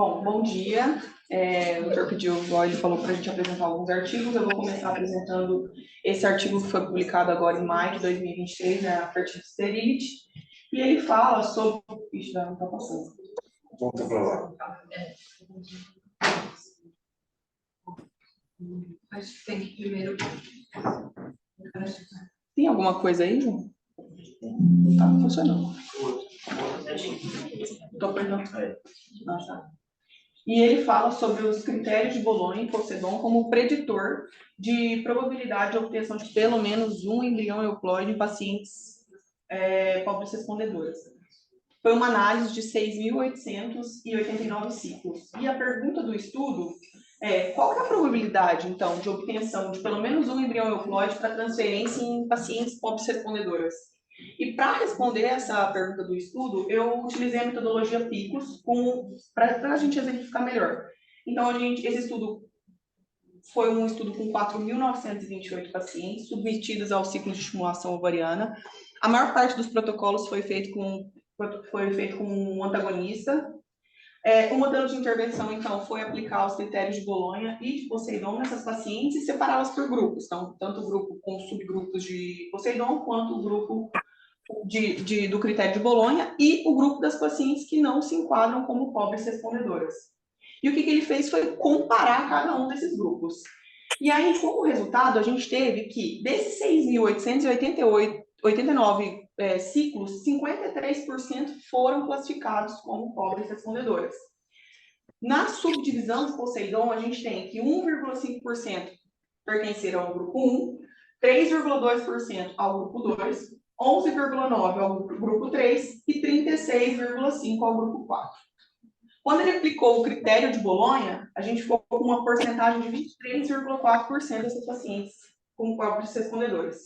Bom dia. O doutor pediu, ele falou para a gente apresentar alguns artigos. Eu vou começar apresentando esse artigo que foi publicado agora em maio de 2023, na Fertility Sterility, e ele fala sobre... Ixi, não está passando. Volta para lá. Acho que tem que primeiro... Tem alguma coisa aí, João? Não está funcionando. Estou perdendo. Tá. E ele fala sobre os critérios de Bolonha e Poseidon como preditor de probabilidade de obtenção de pelo menos um embrião euploide em pacientes pobres respondedoras. Foi uma análise de 6.889 ciclos. E a pergunta do estudo é: qual que é a probabilidade, então, de obtenção de pelo menos um embrião euploide para transferência em pacientes pobres respondedoras? E para responder essa pergunta do estudo, eu utilizei a metodologia PICOS para a gente exemplificar melhor. Então, esse estudo foi um estudo com 4.928 pacientes submetidos ao ciclo de estimulação ovariana. A maior parte dos protocolos foi feito com um antagonista. O modelo de intervenção, então, foi aplicar os critérios de Bolonha e de Poseidon nessas pacientes e separá-las por grupos. Então, tanto o grupo com subgrupos de Poseidon, quanto o grupo do critério de Bolonha e o grupo das pacientes que não se enquadram como pobres respondedoras. E o que ele fez foi comparar cada um desses grupos. E aí, como resultado, a gente teve que, desses 6.889 ciclos, 53% foram classificados como pobres respondedoras. Na subdivisão de Poseidon, a gente tem que 1,5% pertenceram ao grupo 1, 3,2% ao grupo 2, 11,9% ao grupo 3 e 36,5% ao grupo 4. Quando ele aplicou o critério de Bolonha, a gente ficou com uma porcentagem de 23,4% dessas pacientes como pobres respondedoras.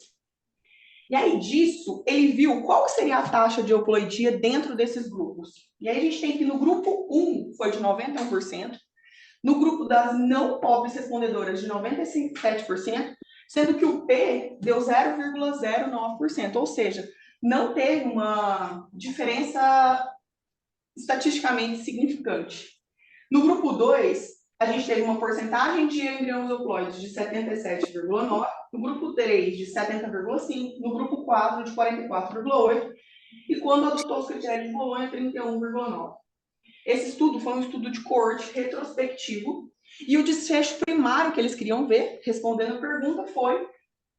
E aí disso, ele viu qual seria a taxa de euploidia dentro desses grupos. E aí a gente tem que no grupo 1 foi de 91%, no grupo das não pobres respondedoras de 97%, sendo que o P deu 0,09%, ou seja, não teve uma diferença estatisticamente significante. No grupo 2, a gente teve uma porcentagem de embriões euploides de 77,9%, no grupo 3 de 70,5%, no grupo 4 de 44,8%, e quando adotou os critérios de Bolonha, 31,9%. Esse estudo foi um estudo de coorte retrospectivo, e o desfecho primário que eles queriam ver, respondendo a pergunta, foi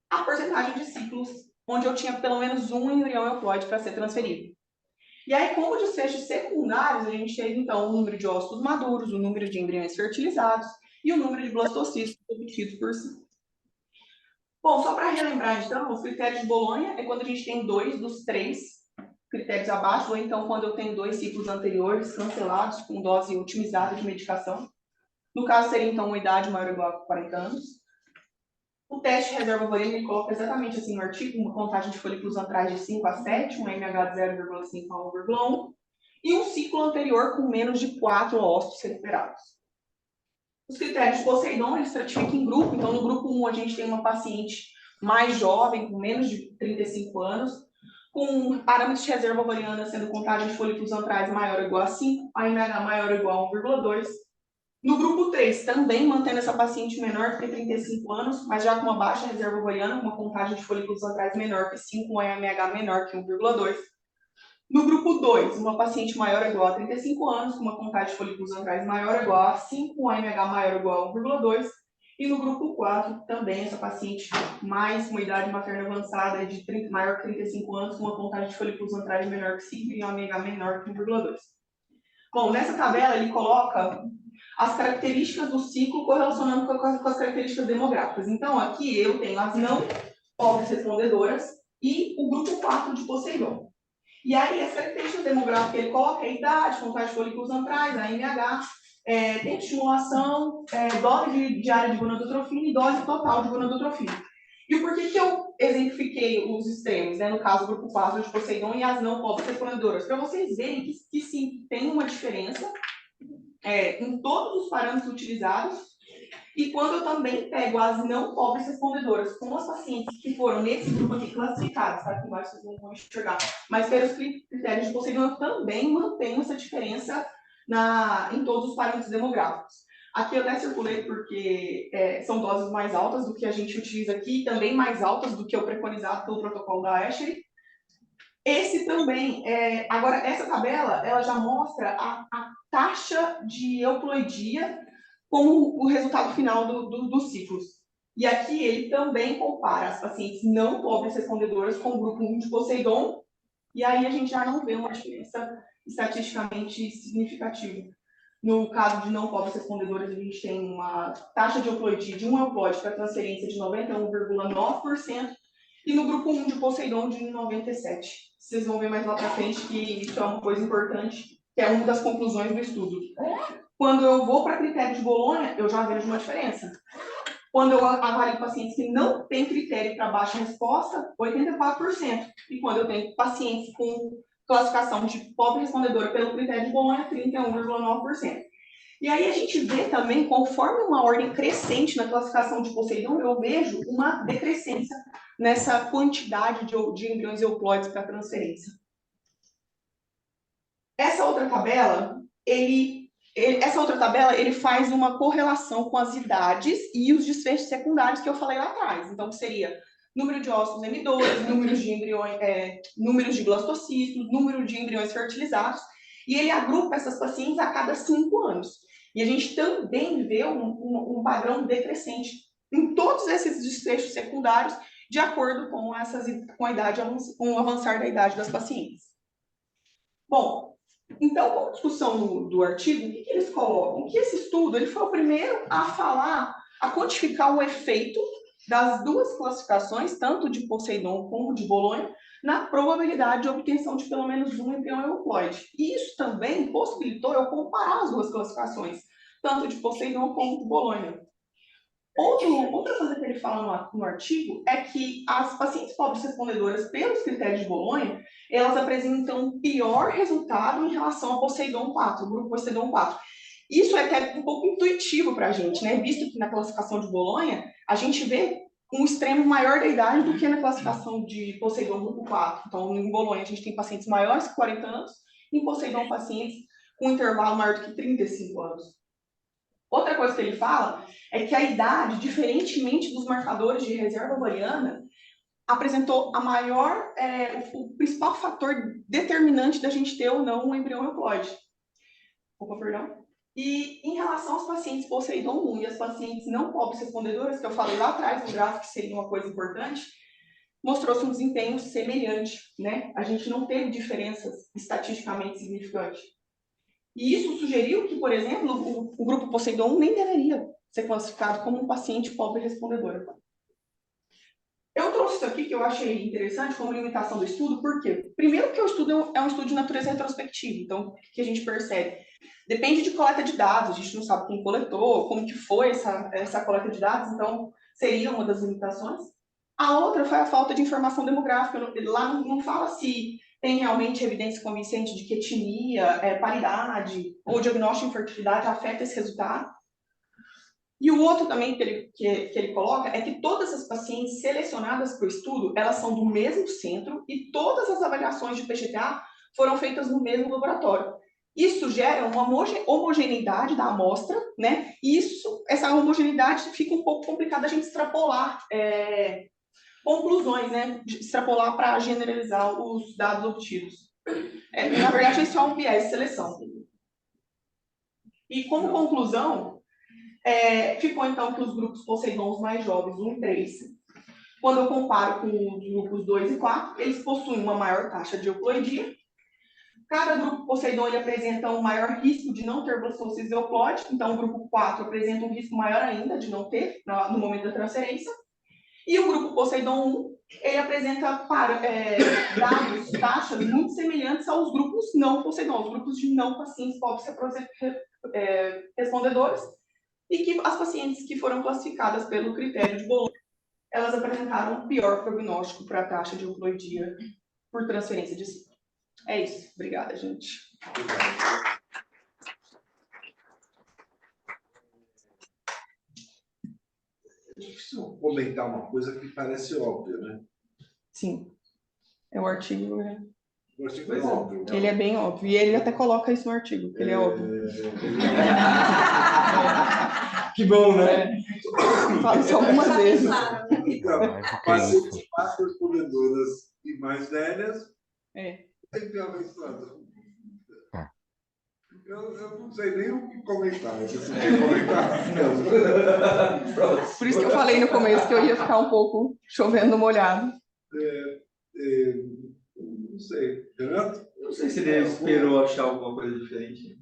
a porcentagem de ciclos onde eu tinha pelo menos um embrião euploide para ser transferido. E aí, como desfechos secundários, a gente teve, então, o número de óvulos maduros, o número de embriões fertilizados e o número de blastocistos obtidos por ciclo. Bom, só para relembrar, então, os critérios de Bolonha é quando a gente tem 2 dos 3 critérios abaixo, ou então quando eu tenho 2 ciclos anteriores cancelados com dose otimizada de medicação. No caso, seria, então, uma idade maior ou igual a 40 anos. O teste de reserva ovariana, ele coloca exatamente assim no artigo, uma contagem de folículos antrais de 5 a 7, um MH de 0,5 a 1,1, e um ciclo anterior com menos de 4 ócitos recuperados. Os critérios de Poseidon, eles estratificam em grupo. Então, no grupo 1, a gente tem uma paciente mais jovem, com menos de 35 anos, com parâmetros de reserva ovariana sendo contagem de folículos antrais maior ou igual a 5, a MH maior ou igual a 1,2. No grupo 3, também mantendo essa paciente menor que 35 anos, mas já com uma baixa reserva ovariana, com uma contagem de folículos antrais menor que 5, um AMH menor que 1,2. No grupo 2, uma paciente maior ou igual a 35 anos, com uma contagem de folículos antrais maior ou igual a 5, um AMH maior ou igual a 1,2. E no grupo 4, também essa paciente mais uma idade materna avançada de maior que 35 anos, com uma contagem de folículos antrais menor que 5 e um AMH menor que 1,2. Bom, nessa tabela ele coloca as características do ciclo correlacionando com as características demográficas. Então, aqui eu tenho as não pobres respondedoras e o grupo 4 de Poseidon. E aí, as características demográficas que ele coloca é a idade, contagem de folículos antrais, a MH, tempo de estimulação, dose diária de gonadotrofina e dose total de gonadotrofina. E por que eu exemplifiquei os extremos, né? No caso, o grupo 4 de Poseidon e as não pobres respondedoras? Para vocês verem que sim, tem uma diferença em todos os parâmetros utilizados, e quando eu também pego as não pobres respondedoras com as pacientes que foram nesse grupo aqui classificados, tá? Aqui embaixo vocês não vão enxergar, mas pelos critérios de Poseidon eu também mantenho essa diferença em todos os parâmetros demográficos. Aqui eu até circulei porque são doses mais altas do que a gente utiliza aqui, também mais altas do que o preconizado pelo protocolo da ASHRAE. Esse também, agora essa tabela, ela já mostra a taxa de euploidia como o resultado final dos ciclos. E aqui ele também compara as pacientes não pobres respondedoras com o grupo 1 de Poseidon, e aí a gente já não vê uma diferença estatisticamente significativa. No caso de não pobres respondedoras, a gente tem uma taxa de euploidia de um euploide para transferência de 91,9%, e no grupo 1 de Poseidon de 97%. Vocês vão ver mais lá para frente que isso é uma coisa importante, que é uma das conclusões do estudo. Quando eu vou para critério de Bolonha, eu já vejo uma diferença. Quando eu avalio pacientes que não têm critério para baixa resposta, 84%. E quando eu tenho pacientes com classificação de pobre respondedora pelo critério de Bolonha, 31,9%. E aí a gente vê também, conforme uma ordem crescente na classificação de Poseidon, eu vejo uma decrescência nessa quantidade de embriões euploides para transferência. Essa outra tabela, ele faz uma correlação com as idades e os desfechos secundários que eu falei lá atrás. Então, seria número de ócitos emissores, números de embriões, números de blastocistos, número de embriões fertilizados, e ele agrupa essas pacientes a cada 5 anos. E a gente também vê um padrão decrescente em todos esses desfechos secundários, de acordo com a idade, com o avançar da idade das pacientes. Bom, então, como discussão do artigo, o que eles colocam? Que esse estudo ele foi o primeiro a quantificar o efeito das duas classificações, tanto de Poseidon como de Bolonha, na probabilidade de obtenção de pelo menos um embrião euploide. E isso também possibilitou eu comparar as duas classificações, tanto de Poseidon como de Bolonha. Outra coisa que ele fala no artigo é que as pacientes pobres respondedoras, pelos critérios de Bolonha, elas apresentam um pior resultado em relação ao Poseidon 4, o grupo Poseidon 4. Isso é até um pouco intuitivo para a gente, né? Visto que na classificação de Bolonha, a gente vê um extremo maior da idade do que na classificação de Poseidon grupo 4. Então, em Bolonha, a gente tem pacientes maiores que 40 anos, e em Poseidon, pacientes com intervalo maior do que 35 anos. Outra coisa que ele fala é que a idade, diferentemente dos marcadores de reserva ovariana, apresentou o principal fator determinante da gente ter ou não um embrião euploide. Opa, perdão. E em relação aos pacientes Poseidon 1 e as pacientes não pobres respondedoras, que eu falei lá atrás no gráfico que seria uma coisa importante, mostrou-se um desempenho semelhante, né? A gente não teve diferenças estatisticamente significantes. E isso sugeriu que, por exemplo, o grupo Poseidon nem deveria ser classificado como um paciente pobre respondedor. Eu trouxe isso aqui que eu achei interessante como limitação do estudo, por quê? Primeiro que o estudo é um estudo de natureza retrospectiva, então o que a gente percebe? Depende de coleta de dados, a gente não sabe quem coletou, como que foi essa coleta de dados, então seria uma das limitações. A outra foi a falta de informação demográfica, lá não fala se tem realmente evidência convincente de que etnia, paridade ou diagnóstico de infertilidade afeta esse resultado. E o outro também que ele coloca é que todas as pacientes selecionadas para o estudo, elas são do mesmo centro e todas as avaliações de PGTA foram feitas no mesmo laboratório. Isso gera uma homogeneidade da amostra, né? E essa homogeneidade fica um pouco complicada a gente extrapolar conclusões, né? Extrapolar para generalizar os dados obtidos. Na verdade, isso é um viés de seleção. E como conclusão, ficou então que os grupos Poseidons mais jovens, 1 e 3, quando eu comparo com os grupos 2 e 4, eles possuem uma maior taxa de euploidia. Cada grupo Poseidon ele apresenta um maior risco de não ter blastocisto euploide, então o grupo 4 apresenta um risco maior ainda de não ter no momento da transferência. E o grupo Poseidon 1, ele apresenta dados, taxas muito semelhantes aos grupos não Poseidon, os grupos de não pacientes pobres respondedores, e que as pacientes que foram classificadas pelo critério de Bolonha, elas apresentaram um pior prognóstico para a taxa de euploidia por transferência de ciclo. É isso. Obrigada, gente. Obrigado. Preciso comentar uma coisa que parece óbvia, né? Sim. É o artigo, né? O artigo é óbvio. Ele é bem óbvio. E ele até coloca isso no artigo, que ele é óbvio. Que bom, né? Fala isso algumas vezes. Então, pacientes mais respondedoras e mais velhas tem que ter uma menstruação. Eu não sei nem o que comentar. Eu preciso comentar. Por isso que eu falei no começo que eu ia ficar um pouco chovendo molhado. Não sei. Renato? Não sei se ele esperou achar alguma coisa diferente.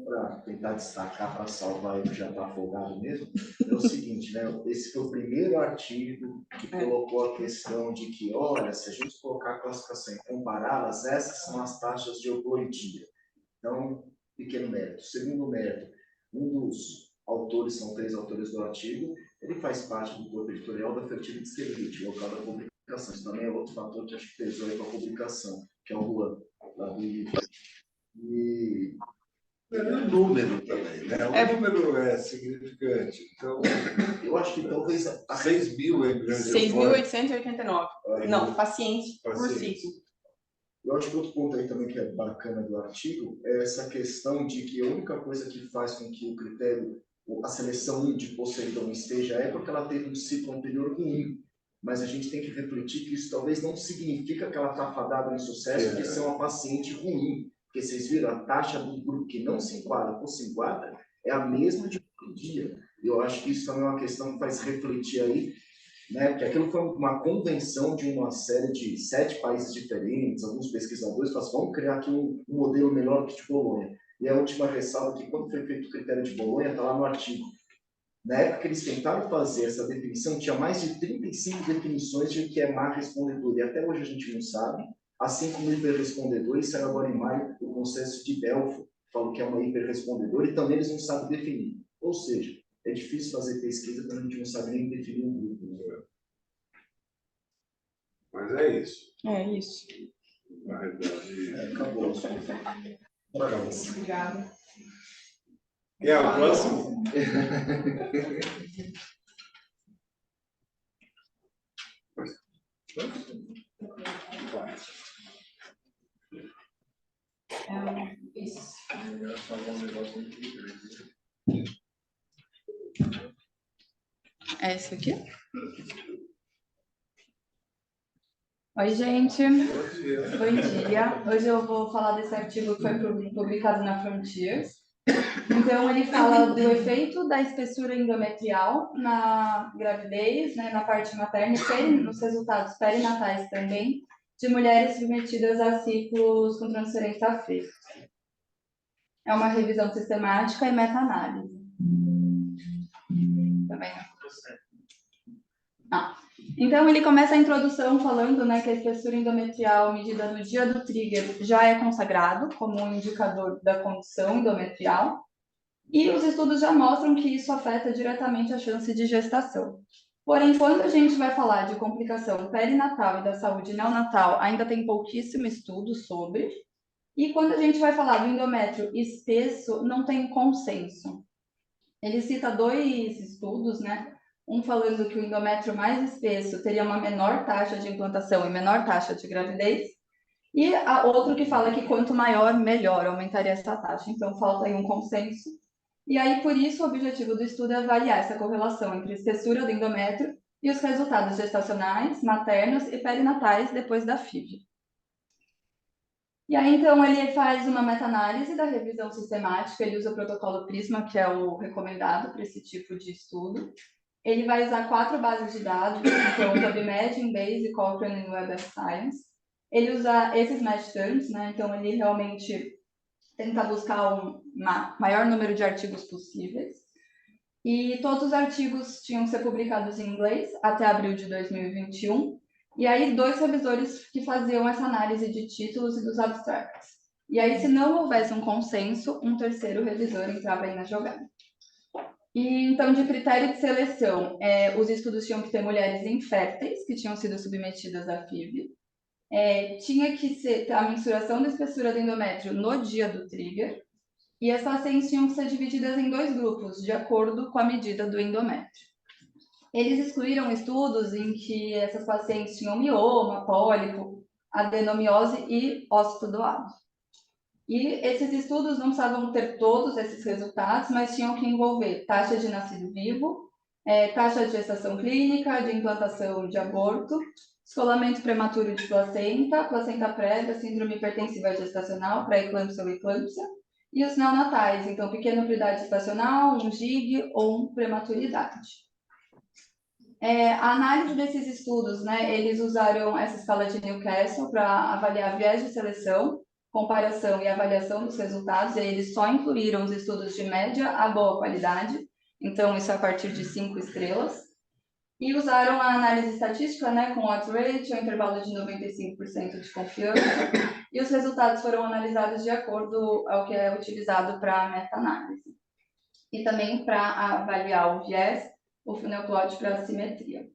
Para tentar destacar, para salvar ele que já está afogado mesmo, é o seguinte, né? Esse foi o primeiro artigo que colocou a questão de que, olha, se a gente colocar a classificação e compará-las, essas são as taxas de eucloidia. Então, pequeno mérito. Segundo mérito, um dos autores, são 3 autores do artigo, ele faz parte do corpo editorial da Fertility Sterlite, local da publicação. Isso também é outro fator que acho que pesou aí para a publicação, que é o Juan, lá do IFE. E É o número também, né? O número é significante. Então, eu acho que talvez 6 mil é grande. 6.889. Não, pacientes por ciclo. Eu acho que outro ponto aí também que é bacana do artigo é essa questão de que a única coisa que faz com que o critério, a seleção de Poseidon esteja é porque ela teve um ciclo anterior ruim. Mas a gente tem que refletir que isso talvez não significa que ela está fadada no sucesso de ser uma paciente ruim. Porque vocês viram, a taxa do grupo que não se enquadra ou se enquadra é a mesma de todo dia. Eu acho que isso também é uma questão que faz refletir aí, né? Porque aquilo foi uma convenção de uma série de 7 países diferentes, alguns pesquisadores falaram, vamos criar aqui um modelo melhor que o de Bolonha. E a última ressalva é que quando foi feito o critério de Bolonha, está lá no artigo. Na época que eles tentaram fazer essa definição, tinha mais de 35 definições de o que é má respondedor. E até hoje a gente não sabe. Assim como hiperrespondedor, e saiu agora em maio o consenso de Belfort, falou que é uma hiperrespondedor, e também eles não sabem definir. Ou seja, é difícil fazer pesquisa quando a gente não sabe nem definir um grupo. Mas é isso. É isso. Na verdade, Acabou. Obrigada. E é o próximo? Isso. É esse aqui? Oi, gente. Bom dia. Hoje eu vou falar desse artigo que foi publicado na Frontiers. Então, ele fala do efeito da espessura endometrial na gravidez, né, na parte materna e nos resultados perinatais também, de mulheres submetidas a ciclos com transferência a feto. É uma revisão sistemática e meta-análise. Também não. Então, ele começa a introdução falando, né, que a espessura endometrial medida no dia do trigger já é consagrado como um indicador da condição endometrial, e os estudos já mostram que isso afeta diretamente a chance de gestação. Porém, quando a gente vai falar de complicação perinatal e da saúde neonatal, ainda tem pouquíssimo estudo sobre. E quando a gente vai falar do endométrio espesso, não tem consenso. Ele cita 2 estudos, né? Um falando que o endométrio mais espesso teria uma menor taxa de implantação e menor taxa de gravidez. E outro que fala que quanto maior, melhor, aumentaria essa taxa. Então, falta aí um consenso. E aí, por isso, o objetivo do estudo é avaliar essa correlação entre a espessura do endométrio e os resultados gestacionais, maternos e perinatais depois da FIV. E aí, então, ele faz uma meta-análise da revisão sistemática, ele usa o protocolo PRISMA, que é o recomendado para esse tipo de estudo. Ele vai usar 4 bases de dados, então, PubMed, Embase, Cochrane e Web of Science. Ele usa esses match terms, né? Então, ele realmente tenta buscar um maior número de artigos possíveis. E todos os artigos tinham que ser publicados em inglês até abril de 2021. E aí, 2 revisores que faziam essa análise de títulos e dos abstracts. E aí, se não houvesse um consenso, um terceiro revisor entrava aí na jogada. E, então, de critério de seleção, os estudos tinham que ter mulheres inférteis, que tinham sido submetidas à FIV. Tinha que ser a mensuração da espessura do endométrio no dia do trigger. E as pacientes tinham que ser divididas em 2 grupos, de acordo com a medida do endométrio. Eles excluíram estudos em que essas pacientes tinham mioma, pólipo, adenomiose e ósito doado. E esses estudos não precisavam ter todos esses resultados, mas tinham que envolver taxa de nascido vivo, taxa de gestação clínica, de implantação de aborto, descolamento prematuro de placenta, placenta prévia, síndrome hipertensiva gestacional, pré-eclâmpsia ou eclâmpsia, e os neonatais, então pequena prioridade gestacional, um GIG ou prematuridade. A análise desses estudos, né, eles usaram essa escala de Newcastle para avaliar viés de seleção, comparação e avaliação dos resultados, e eles só incluíram os estudos de média a boa qualidade, então isso é a partir de 5 estrelas, e usaram a análise estatística, né, com odds ratio, intervalo de 95% de confiança, e os resultados foram analisados de acordo ao que é utilizado para a meta-análise. E também para avaliar o viés, o funnel plot para a simetria.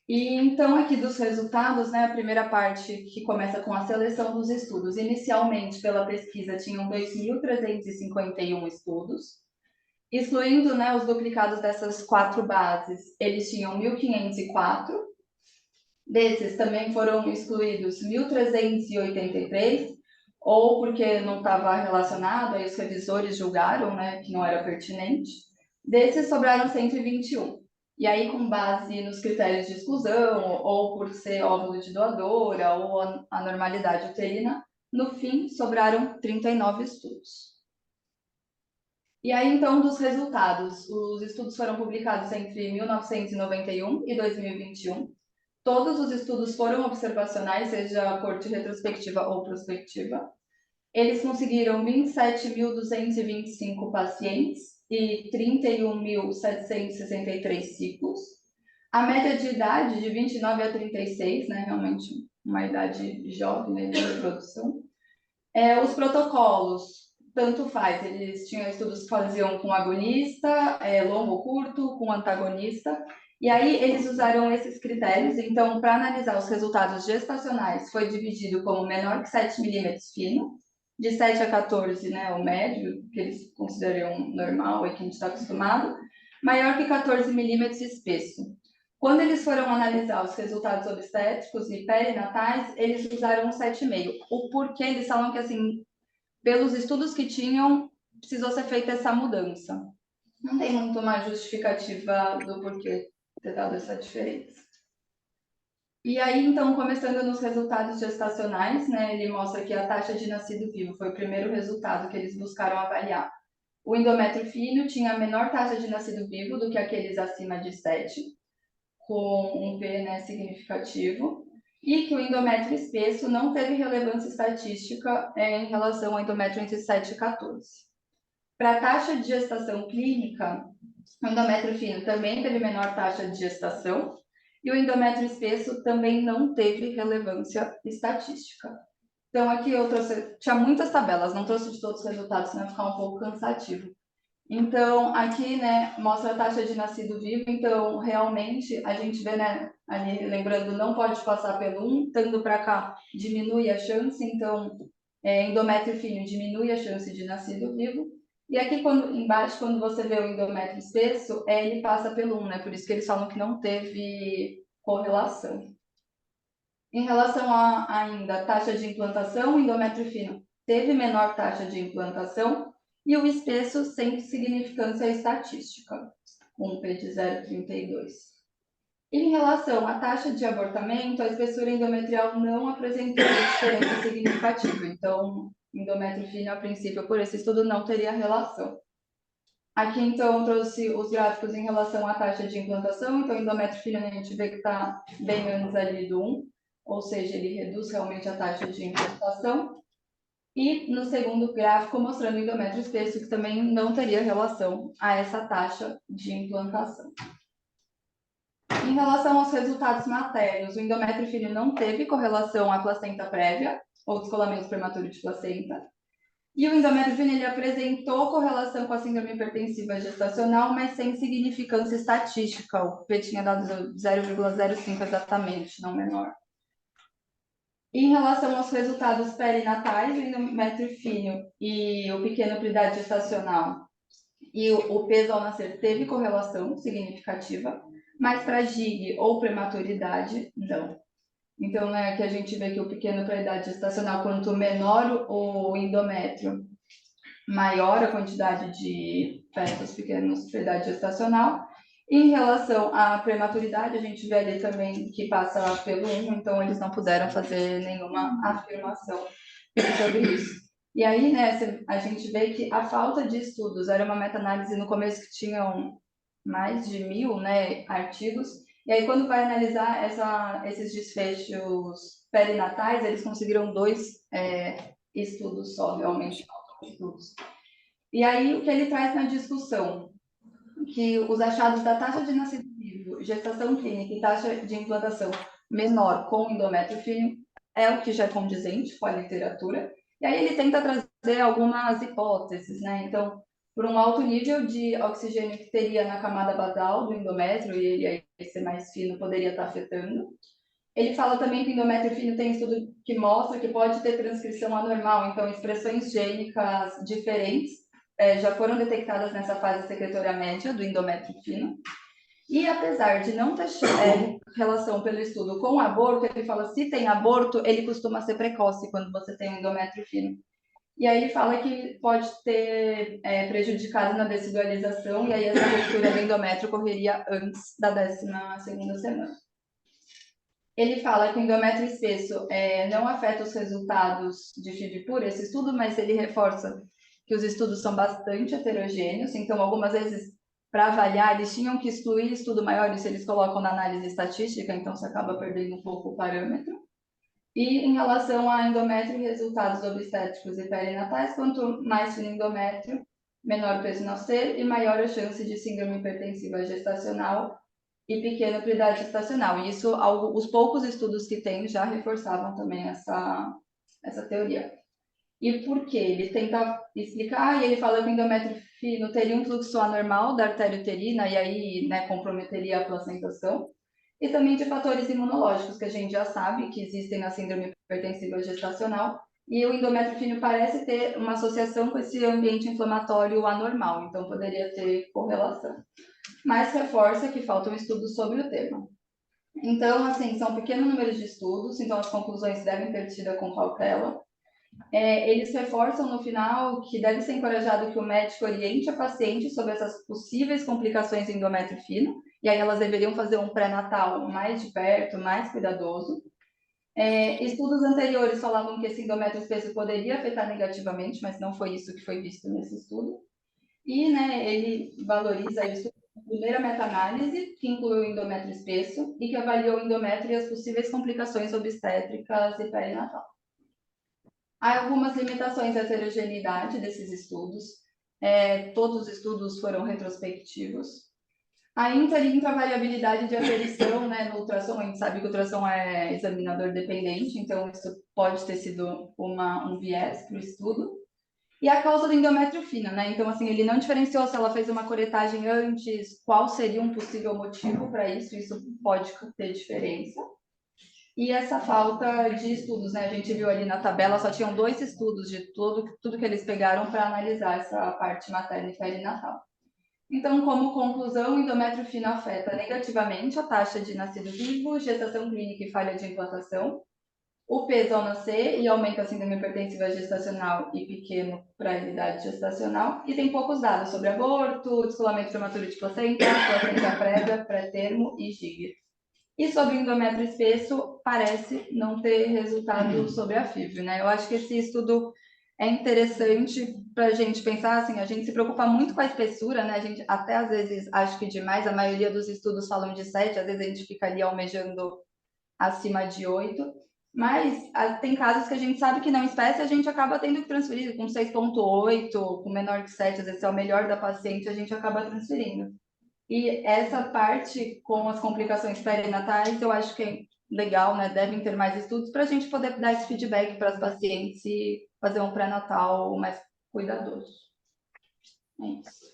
E então, aqui dos resultados, né, a primeira parte que começa com a seleção dos estudos. Inicialmente, pela pesquisa, tinham 2.351 estudos. Excluindo, né, os duplicados dessas 4 bases, eles tinham 1.504. Desses também foram excluídos 1.383, ou porque não estava relacionado, aí os revisores julgaram, né, que não era pertinente. Desses sobraram 121. E aí, com base nos critérios de exclusão, ou por ser óvulo de doadora, ou anormalidade uterina, no fim, sobraram 39 estudos. E aí, então, dos resultados, os estudos foram publicados entre 1991 e 2021. Todos os estudos foram observacionais, seja a corte retrospectiva ou prospectiva. Eles conseguiram 27.225 pacientes e 31.763 ciclos. A média de idade de 29 a 36, né, realmente uma idade jovem, né, de reprodução. Os protocolos, tanto faz, eles tinham estudos que faziam com agonista, longo ou curto, com antagonista, e aí eles usaram esses critérios. Então, para analisar os resultados gestacionais, foi dividido como menor que 7 milímetros fino, de 7 a 14, né, o médio, que eles consideram normal e que a gente está acostumado, maior que 14 milímetros espesso. Quando eles foram analisar os resultados obstétricos e perinatais, eles usaram um 7,5. O porquê, eles falam que, assim, pelos estudos que tinham, precisou ser feita essa mudança. Não tem muito uma justificativa do porquê ter dado essa diferença. E aí, então, começando nos resultados gestacionais, né, ele mostra que a taxa de nascido vivo foi o primeiro resultado que eles buscaram avaliar. O endométrio fino tinha a menor taxa de nascido vivo do que aqueles acima de 7, com um P, né, significativo, e que o endométrio espesso não teve relevância estatística em relação ao endométrio entre 7 e 14. Para a taxa de gestação clínica, o endométrio fino também teve menor taxa de gestação, e o endométrio espesso também não teve relevância estatística. Então, aqui eu trouxe, tinha muitas tabelas, não trouxe de todos os resultados, senão vai ficar um pouco cansativo. Então, aqui, né, mostra a taxa de nascido vivo. Então, realmente, a gente vê, né, ali, lembrando, não pode passar pelo 1, estando para cá, diminui a chance. Então, endométrio fino diminui a chance de nascido vivo. E aqui, embaixo, quando você vê o endométrio espesso, ele passa pelo 1, né? Por isso que eles falam que não teve correlação. Em relação a, ainda, taxa de implantação, o endométrio fino teve menor taxa de implantação, e o espesso sem significância estatística, com um P de 0,32. Em relação à taxa de abortamento, a espessura endometrial não apresentou diferença significativa. Então, endométrio fino, a princípio, por esse estudo, não teria relação. Aqui, então, trouxe os gráficos em relação à taxa de implantação. Então, endométrio fino, a gente vê que está bem menos ali do 1, ou seja, ele reduz realmente a taxa de implantação. E no segundo gráfico, mostrando o endométrio espesso, que também não teria relação a essa taxa de implantação. Em relação aos resultados maternos, o endométrio fino não teve correlação à placenta prévia, ou descolamento prematuro de placenta. E o endométrio fino, ele apresentou correlação com a síndrome hipertensiva gestacional, mas sem significância estatística. O P tinha dado 0,05 exatamente, não menor. Em relação aos resultados perinatais, o endométrio fino e o pequeno prioridade gestacional e o peso ao nascer teve correlação significativa, mas para GIG ou prematuridade, não. Então, né, que a gente vê que o pequeno para a idade gestacional, quanto menor o endométrio, maior a quantidade de fetos pequenos para a idade gestacional. Em relação à prematuridade, a gente vê ali também que passa pelo 1, então eles não puderam fazer nenhuma afirmação sobre isso. E aí, né, a gente vê que a falta de estudos, era uma meta-análise no começo que tinham mais de 1.000, né, artigos, e aí quando vai analisar esses desfechos perinatais, eles conseguiram 2 estudos só, realmente, estudos. E aí, o que ele traz na discussão, que os achados da taxa de nascimento vivo, gestação clínica e taxa de implantação menor com endométrio fino é o que já é condizente com a literatura. E aí ele tenta trazer algumas hipóteses, né? Então, por um alto nível de oxigênio que teria na camada basal do endométrio, e ele aí ser mais fino poderia estar afetando. Ele fala também que o endométrio fino tem estudo que mostra que pode ter transcrição anormal, então expressões gênicas diferentes já foram detectadas nessa fase secretória média do endométrio fino. E apesar de não ter relação pelo estudo com o aborto, ele fala que se tem aborto, ele costuma ser precoce quando você tem um endométrio fino. E aí ele fala que pode ter prejudicado na decidualização, e aí essa ruptura do endométrio ocorreria antes da 12ª semana. Ele fala que o endométrio espesso não afeta os resultados de FIV puro, esse estudo, mas ele reforça que os estudos são bastante heterogêneos, então algumas vezes, para avaliar, eles tinham que excluir estudo maior, isso eles colocam na análise estatística, então você acaba perdendo um pouco o parâmetro. E em relação a endométrio e resultados obstétricos e perinatais, quanto mais fino o endométrio, menor o peso no ser e maior a chance de síndrome hipertensiva gestacional e pequena para idade gestacional. E isso, os poucos estudos que tem já reforçavam também essa teoria. E por quê? Ele tenta explicar, e ele fala que o endométrio fino teria um fluxo anormal da artéria uterina, e aí, né, comprometeria a placentação, e também de fatores imunológicos, que a gente já sabe que existem na síndrome hipertensiva gestacional, e o endométrio fino parece ter uma associação com esse ambiente inflamatório anormal, então poderia ter correlação. Mas reforça que faltam estudos sobre o tema. Então, assim, são pequenos números de estudos, então as conclusões devem ser tidas com cautela. Eles reforçam no final que deve ser encorajado que o médico oriente a paciente sobre essas possíveis complicações do endométrio fino, e aí elas deveriam fazer um pré-natal mais de perto, mais cuidadoso. Estudos anteriores falavam que esse endométrio espesso poderia afetar negativamente, mas não foi isso que foi visto nesse estudo. E, né, ele valoriza isso. Primeira meta-análise, que incluiu o endométrio espesso e que avaliou o endométrio e as possíveis complicações obstétricas e perinatal. Há algumas limitações à heterogeneidade desses estudos. Todos os estudos foram retrospectivos. A intra-variabilidade de aferição, né, no ultrassom, a gente sabe que o ultrassom é examinador dependente, então isso pode ter sido um viés para o estudo. E a causa do endométrio fino, né? Então, assim, ele não diferenciou se ela fez uma curetagem antes, qual seria um possível motivo para isso pode ter diferença. E essa falta de estudos, né? A gente viu ali na tabela, só tinham 2 estudos de tudo que eles pegaram para analisar essa parte materna e perinatal. Então, como conclusão, o endométrio fino afeta negativamente a taxa de nascido vivo, gestação clínica e falha de implantação, o peso ao nascer e aumenta a síndrome hipertensiva gestacional e pequeno para a idade gestacional, e tem poucos dados sobre aborto, descolamento prematuro de placenta prévia, pré-termo e GIG. E sobre o endométrio espesso, parece não ter resultado sobre a FIV, né? Eu acho que esse estudo é interessante para a gente pensar, assim, a gente se preocupa muito com a espessura, né? A gente até às vezes acha que demais, a maioria dos estudos falam de 7, às vezes a gente fica ali almejando acima de 8, mas tem casos que a gente sabe que não espécie, a gente acaba tendo que transferir com 6,8, com menor que 7, às vezes é o melhor da paciente, a gente acaba transferindo. E essa parte com as complicações perinatais, eu acho que é legal, né? Devem ter mais estudos para a gente poder dar esse feedback para as pacientes e fazer um pré-natal mais cuidadoso. É isso.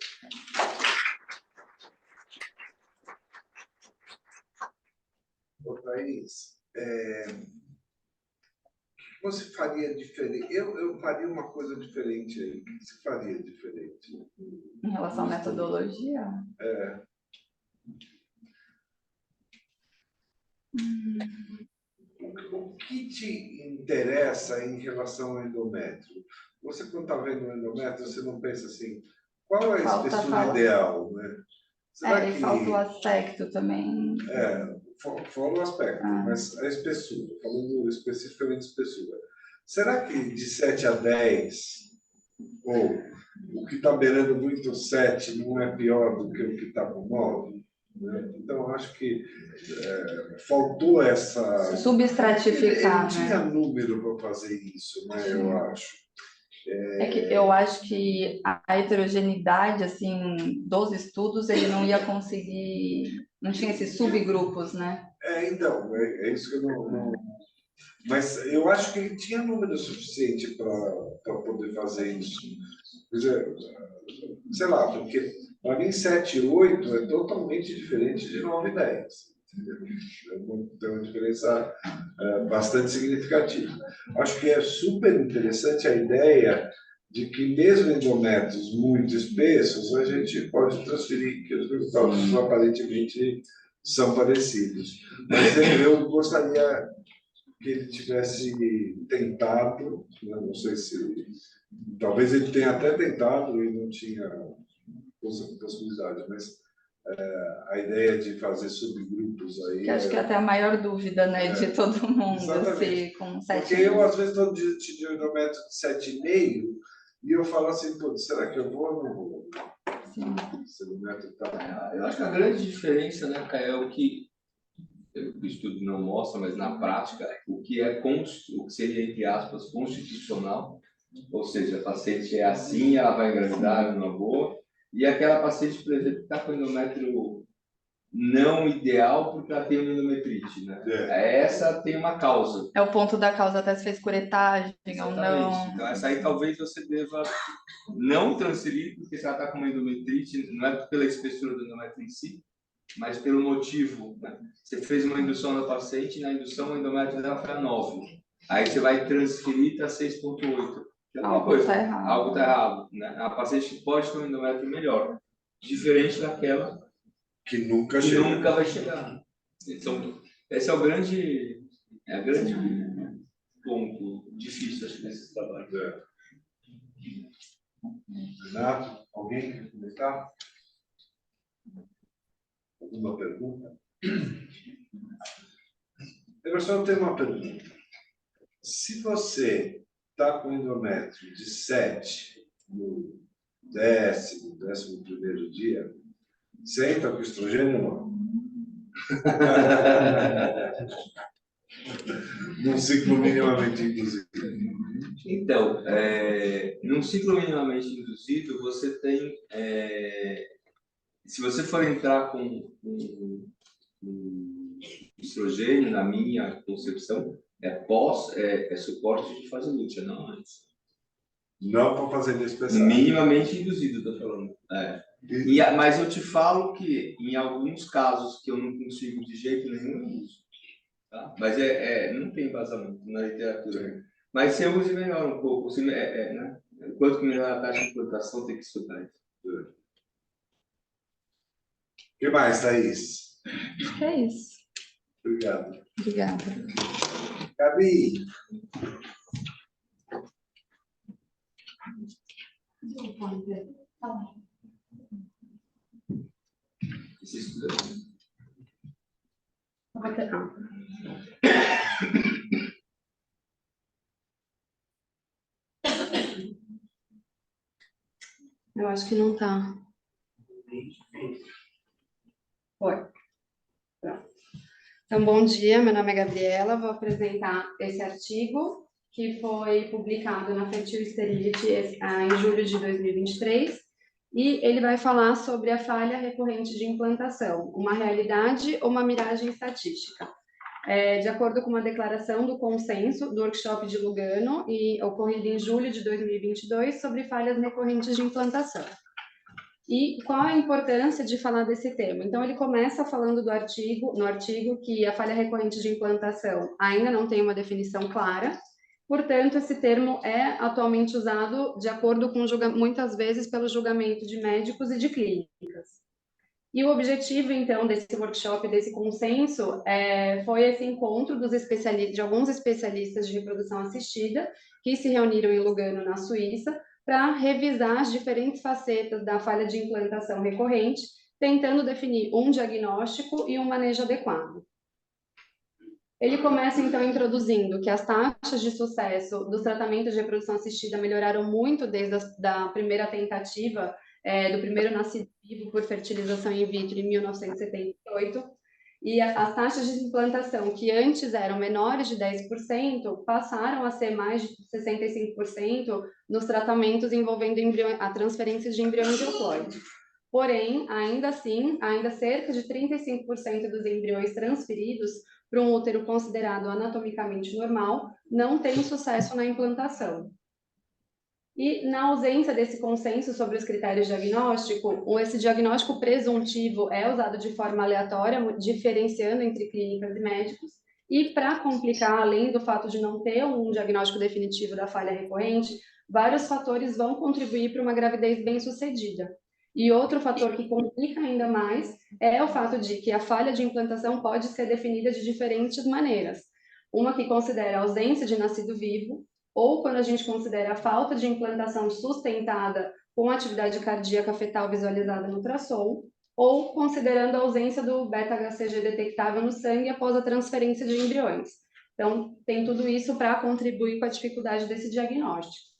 Thaís, você faria diferente? Eu faria uma coisa diferente aí. O que você faria diferente? Em relação à metodologia? O que te interessa em relação ao endométrio? Você, quando está vendo o endométrio, você não pensa assim, qual é a espessura ideal, né? Será que falta o aspecto também? Fora o aspecto, mas a espessura, falando especificamente de espessura. Será que de 7 a 10, ou o que está beirando muito 7, não é pior do que o que está com 9? Né? Então, acho que faltou essa... Substratificar, ele tinha número para fazer isso, né? Eu acho. É que eu acho que a heterogeneidade, assim, dos estudos, ele não ia conseguir... Não tinha esses subgrupos, né? Então, é isso que eu não... Mas eu acho que ele tinha número suficiente para poder fazer isso. Quer dizer, sei lá, porque para mim 7 e 8 é totalmente diferente de 9 e 10. Tem uma diferença bastante significativa. Acho que é super interessante a ideia de que mesmo endométrios muito espessos, a gente pode transferir, que os resultados aparentemente são parecidos. Mas eu gostaria que ele tivesse tentado, né? Não sei se... Talvez ele tenha até tentado e não tinha possibilidade, mas a ideia de fazer subgrupos aí... Que acho que é até a maior dúvida, né, de todo mundo, se com 7 Porque eu, às vezes, estou de endométrio de 7,5 e eu falo assim, pô, será que eu vou ou não vou? Sim. Eu acho que a grande diferença, né, Caio, é o que o estudo não mostra, mas na prática, o que seria, entre aspas, constitucional, ou seja, a paciente é assim, ela vai engravidar numa boa, e aquela paciente, por exemplo, que está com endométrio não ideal porque ela tem uma endometrite, né? Essa tem uma causa. É o ponto da causa, até se fez curetagem ou não. Então, essa aí talvez você deva não transferir, porque se ela está com uma endometrite, não é pela espessura do endométrio em si, mas pelo motivo, né? Você fez uma indução na paciente, e na indução o endométrio dela foi a 9. Aí você vai transferir para 6,8. Algo está errado. Algo está errado, né? A paciente pode ter um endométrio melhor, diferente daquela que nunca vai chegar. Então, esse é o grande ponto difícil, acho, desses trabalhos. Renato, alguém quer comentar? Alguma pergunta? Emerson, eu tenho uma pergunta. Se você está com endométrio de 7 no 11º dia, você entra com estrogênio ou não? Num ciclo minimamente induzido. Então, num ciclo minimamente induzido, você tem... se você for entrar com estrogênio, na minha concepção, é suporte de fase lútea, não antes. Não para fazer nesse minimamente induzido, estou falando. Mas eu te falo que, em alguns casos que eu não consigo de jeito nenhum, eu uso. Tá? Mas não tem vazamento na literatura. Mas se eu use, melhor um pouco. Né? Quanto que melhor a taxa de implantação, tem que estudar isso. O que mais, Thaís? Acho que é isso. Obrigado. Obrigada. Gabi. Esse estudante. Eu acho que não tá. Foi. Então, bom dia, meu nome é Gabriela, vou apresentar esse artigo que foi publicado na Fertile Sterility em julho de 2023, e ele vai falar sobre a falha recorrente de implantação, uma realidade ou uma miragem estatística. De acordo com uma declaração do consenso do workshop de Lugano, ocorrido em julho de 2022, sobre falhas recorrentes de implantação. E qual a importância de falar desse tema? Então, ele começa falando no artigo, que a falha recorrente de implantação ainda não tem uma definição clara, portanto, esse termo é atualmente usado de acordo com muitas vezes pelo julgamento de médicos e de clínicas. E o objetivo, então, desse workshop, desse consenso, foi esse encontro de alguns especialistas de reprodução assistida, que se reuniram em Lugano, na Suíça, para revisar as diferentes facetas da falha de implantação recorrente, tentando definir um diagnóstico e um manejo adequado. Ele começa, então, introduzindo que as taxas de sucesso dos tratamentos de reprodução assistida melhoraram muito desde a primeira tentativa do primeiro nascido vivo por fertilização in vitro em 1978, e as taxas de implantação, que antes eram menores de 10%, passaram a ser mais de 65% nos tratamentos envolvendo a transferência de embriões de euploide. Porém, ainda assim, ainda cerca de 35% dos embriões transferidos para um útero considerado anatomicamente normal não tem sucesso na implantação. E, na ausência desse consenso sobre os critérios diagnósticos, esse diagnóstico presuntivo é usado de forma aleatória, diferenciando entre clínicas e médicos, e, para complicar, além do fato de não ter um diagnóstico definitivo da falha recorrente, vários fatores vão contribuir para uma gravidez bem-sucedida. E outro fator que complica ainda mais é o fato de que a falha de implantação pode ser definida de diferentes maneiras. Uma que considera a ausência de nascido vivo, ou quando a gente considera a falta de implantação sustentada com atividade cardíaca fetal visualizada no ultrassom, ou considerando a ausência do beta-HCG detectável no sangue após a transferência de embriões. Então, tem tudo isso para contribuir com a dificuldade desse diagnóstico.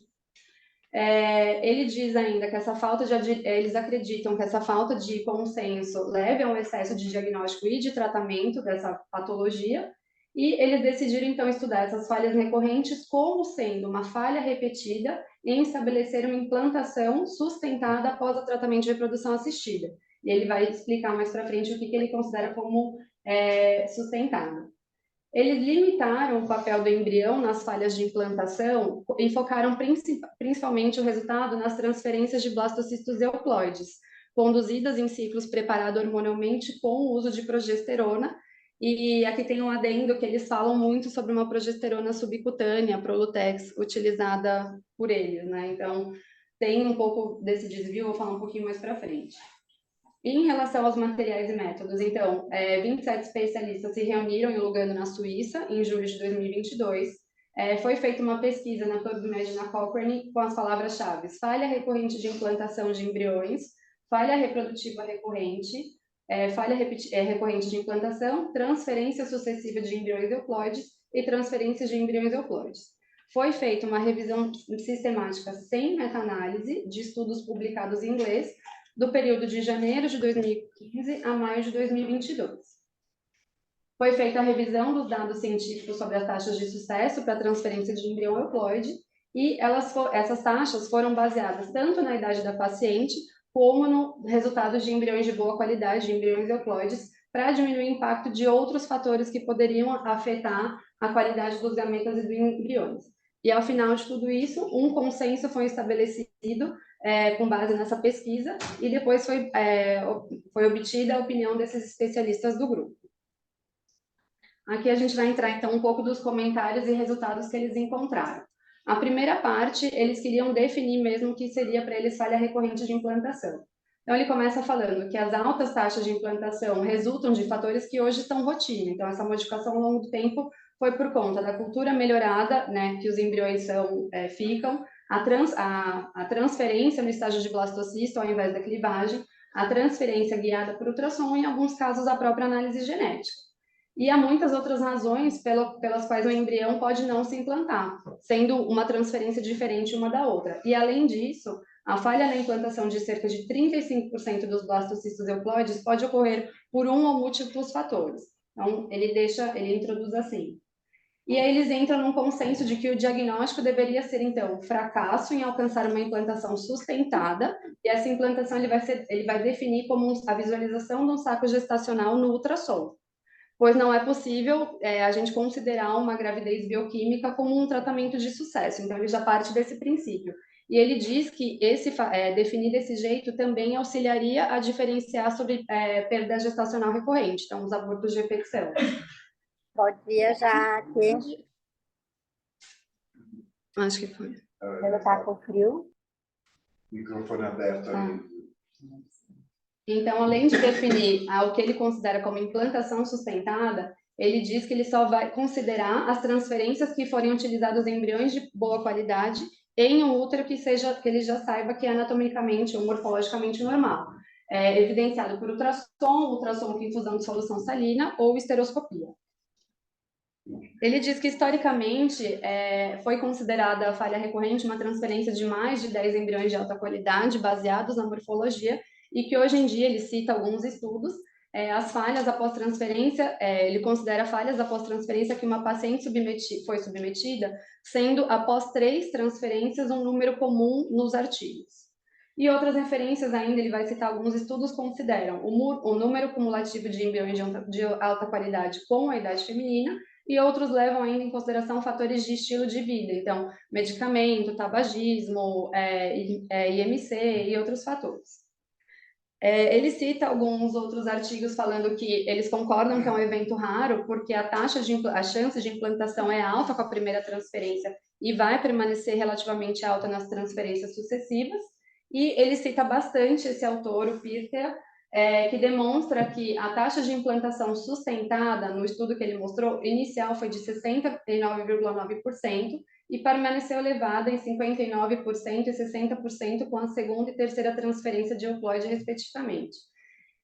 Ele diz ainda que eles acreditam que essa falta de consenso leve a um excesso de diagnóstico e de tratamento dessa patologia, e eles decidiram, então, estudar essas falhas recorrentes como sendo uma falha repetida em estabelecer uma implantação sustentada após o tratamento de reprodução assistida. E ele vai explicar mais para frente o que ele considera como sustentada. Eles limitaram o papel do embrião nas falhas de implantação e focaram principalmente o resultado nas transferências de blastocistos euploides, conduzidas em ciclos preparados hormonalmente com o uso de progesterona. E aqui tem um adendo que eles falam muito sobre uma progesterona subcutânea, Prolutex, utilizada por eles, né? Então, tem um pouco desse desvio, vou falar um pouquinho mais para frente. Em relação aos materiais e métodos, então, 27 especialistas se reuniram em Lugano, na Suíça, em julho de 2022. Foi feita uma pesquisa na PubMed e na Cochrane com as palavras-chave: falha recorrente de implantação de embriões, falha reprodutiva recorrente, falha recorrente de implantação, transferência sucessiva de embriões euploides e transferência de embriões euploides. Foi feita uma revisão sistemática sem meta-análise de estudos publicados em inglês, do período de janeiro de 2015 a maio de 2022. Foi feita a revisão dos dados científicos sobre as taxas de sucesso para a transferência de embrião euploide, e essas taxas foram baseadas tanto na idade da paciente, como no resultado de embriões de boa qualidade, de embriões euploides, para diminuir o impacto de outros fatores que poderiam afetar a qualidade dos gametas e dos embriões. E, ao final de tudo isso, um consenso foi estabelecido com base nessa pesquisa, e depois foi obtida a opinião desses especialistas do grupo. Aqui a gente vai entrar, então, um pouco dos comentários e resultados que eles encontraram. A primeira parte, eles queriam definir mesmo o que seria para eles falha recorrente de implantação. Então, ele começa falando que as altas taxas de implantação resultam de fatores que hoje são rotina. Então, essa modificação ao longo do tempo foi por conta da cultura melhorada, né, que os embriões ficam, a transferência no estágio de blastocisto ao invés da clivagem, a transferência guiada por ultrassom e, em alguns casos, a própria análise genética. E há muitas outras razões pelas quais o embrião pode não se implantar, sendo uma transferência diferente uma da outra. E, além disso, a falha na implantação de cerca de 35% dos blastocistos euploides pode ocorrer por um ou múltiplos fatores. Então, ele introduz assim. E aí eles entram num consenso de que o diagnóstico deveria ser, então, fracasso em alcançar uma implantação sustentada, e essa implantação ele vai definir como a visualização de um saco gestacional no ultrassom, pois não é possível a gente considerar uma gravidez bioquímica como um tratamento de sucesso. Então, ele já parte desse princípio. E ele diz que definir desse jeito também auxiliaria a diferenciar sobre perda gestacional recorrente, então, os abortos de repetição. Bom dia, Jaque. Acho que foi. Ela está com frio? Microfone aberto aí. Então, além de definir o que ele considera como implantação sustentada, ele diz que ele só vai considerar as transferências que forem utilizadas em embriões de boa qualidade em um útero que ele já saiba que é anatomicamente ou morfologicamente normal, evidenciado por ultrassom com infusão de solução salina ou esteroscopia. Ele diz que, historicamente, foi considerada a falha recorrente uma transferência de mais de 10 embriões de alta qualidade, baseados na morfologia, e que, hoje em dia, ele cita alguns estudos, as falhas após transferência, ele considera falhas após transferência que uma paciente foi submetida, sendo, após 3 transferências, um número comum nos artigos. E outras referências ainda, ele vai citar alguns estudos, consideram o número cumulativo de embriões de alta qualidade com a idade feminina, e outros levam ainda em consideração fatores de estilo de vida, então, medicamento, tabagismo, IMC e outros fatores. Ele cita alguns outros artigos falando que eles concordam que é um evento raro, porque a chance de implantação é alta com a primeira transferência e vai permanecer relativamente alta nas transferências sucessivas, e ele cita bastante esse autor, o Pirter, que demonstra que a taxa de implantação sustentada, no estudo que ele mostrou, inicial foi de 69,9% e permaneceu elevada em 59% e 60% com a segunda e terceira transferência de euploide, respectivamente.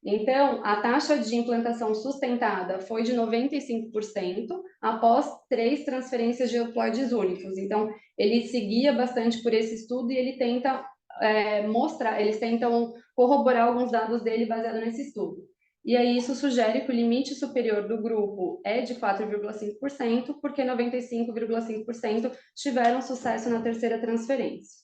Então, a taxa de implantação sustentada foi de 95% após 3 transferências de euploides únicos. Então, ele seguia bastante por esse estudo e ele tenta eles tentam corroborar alguns dados dele baseado nesse estudo. E aí isso sugere que o limite superior do grupo é de 4,5%, porque 95,5% tiveram sucesso na terceira transferência.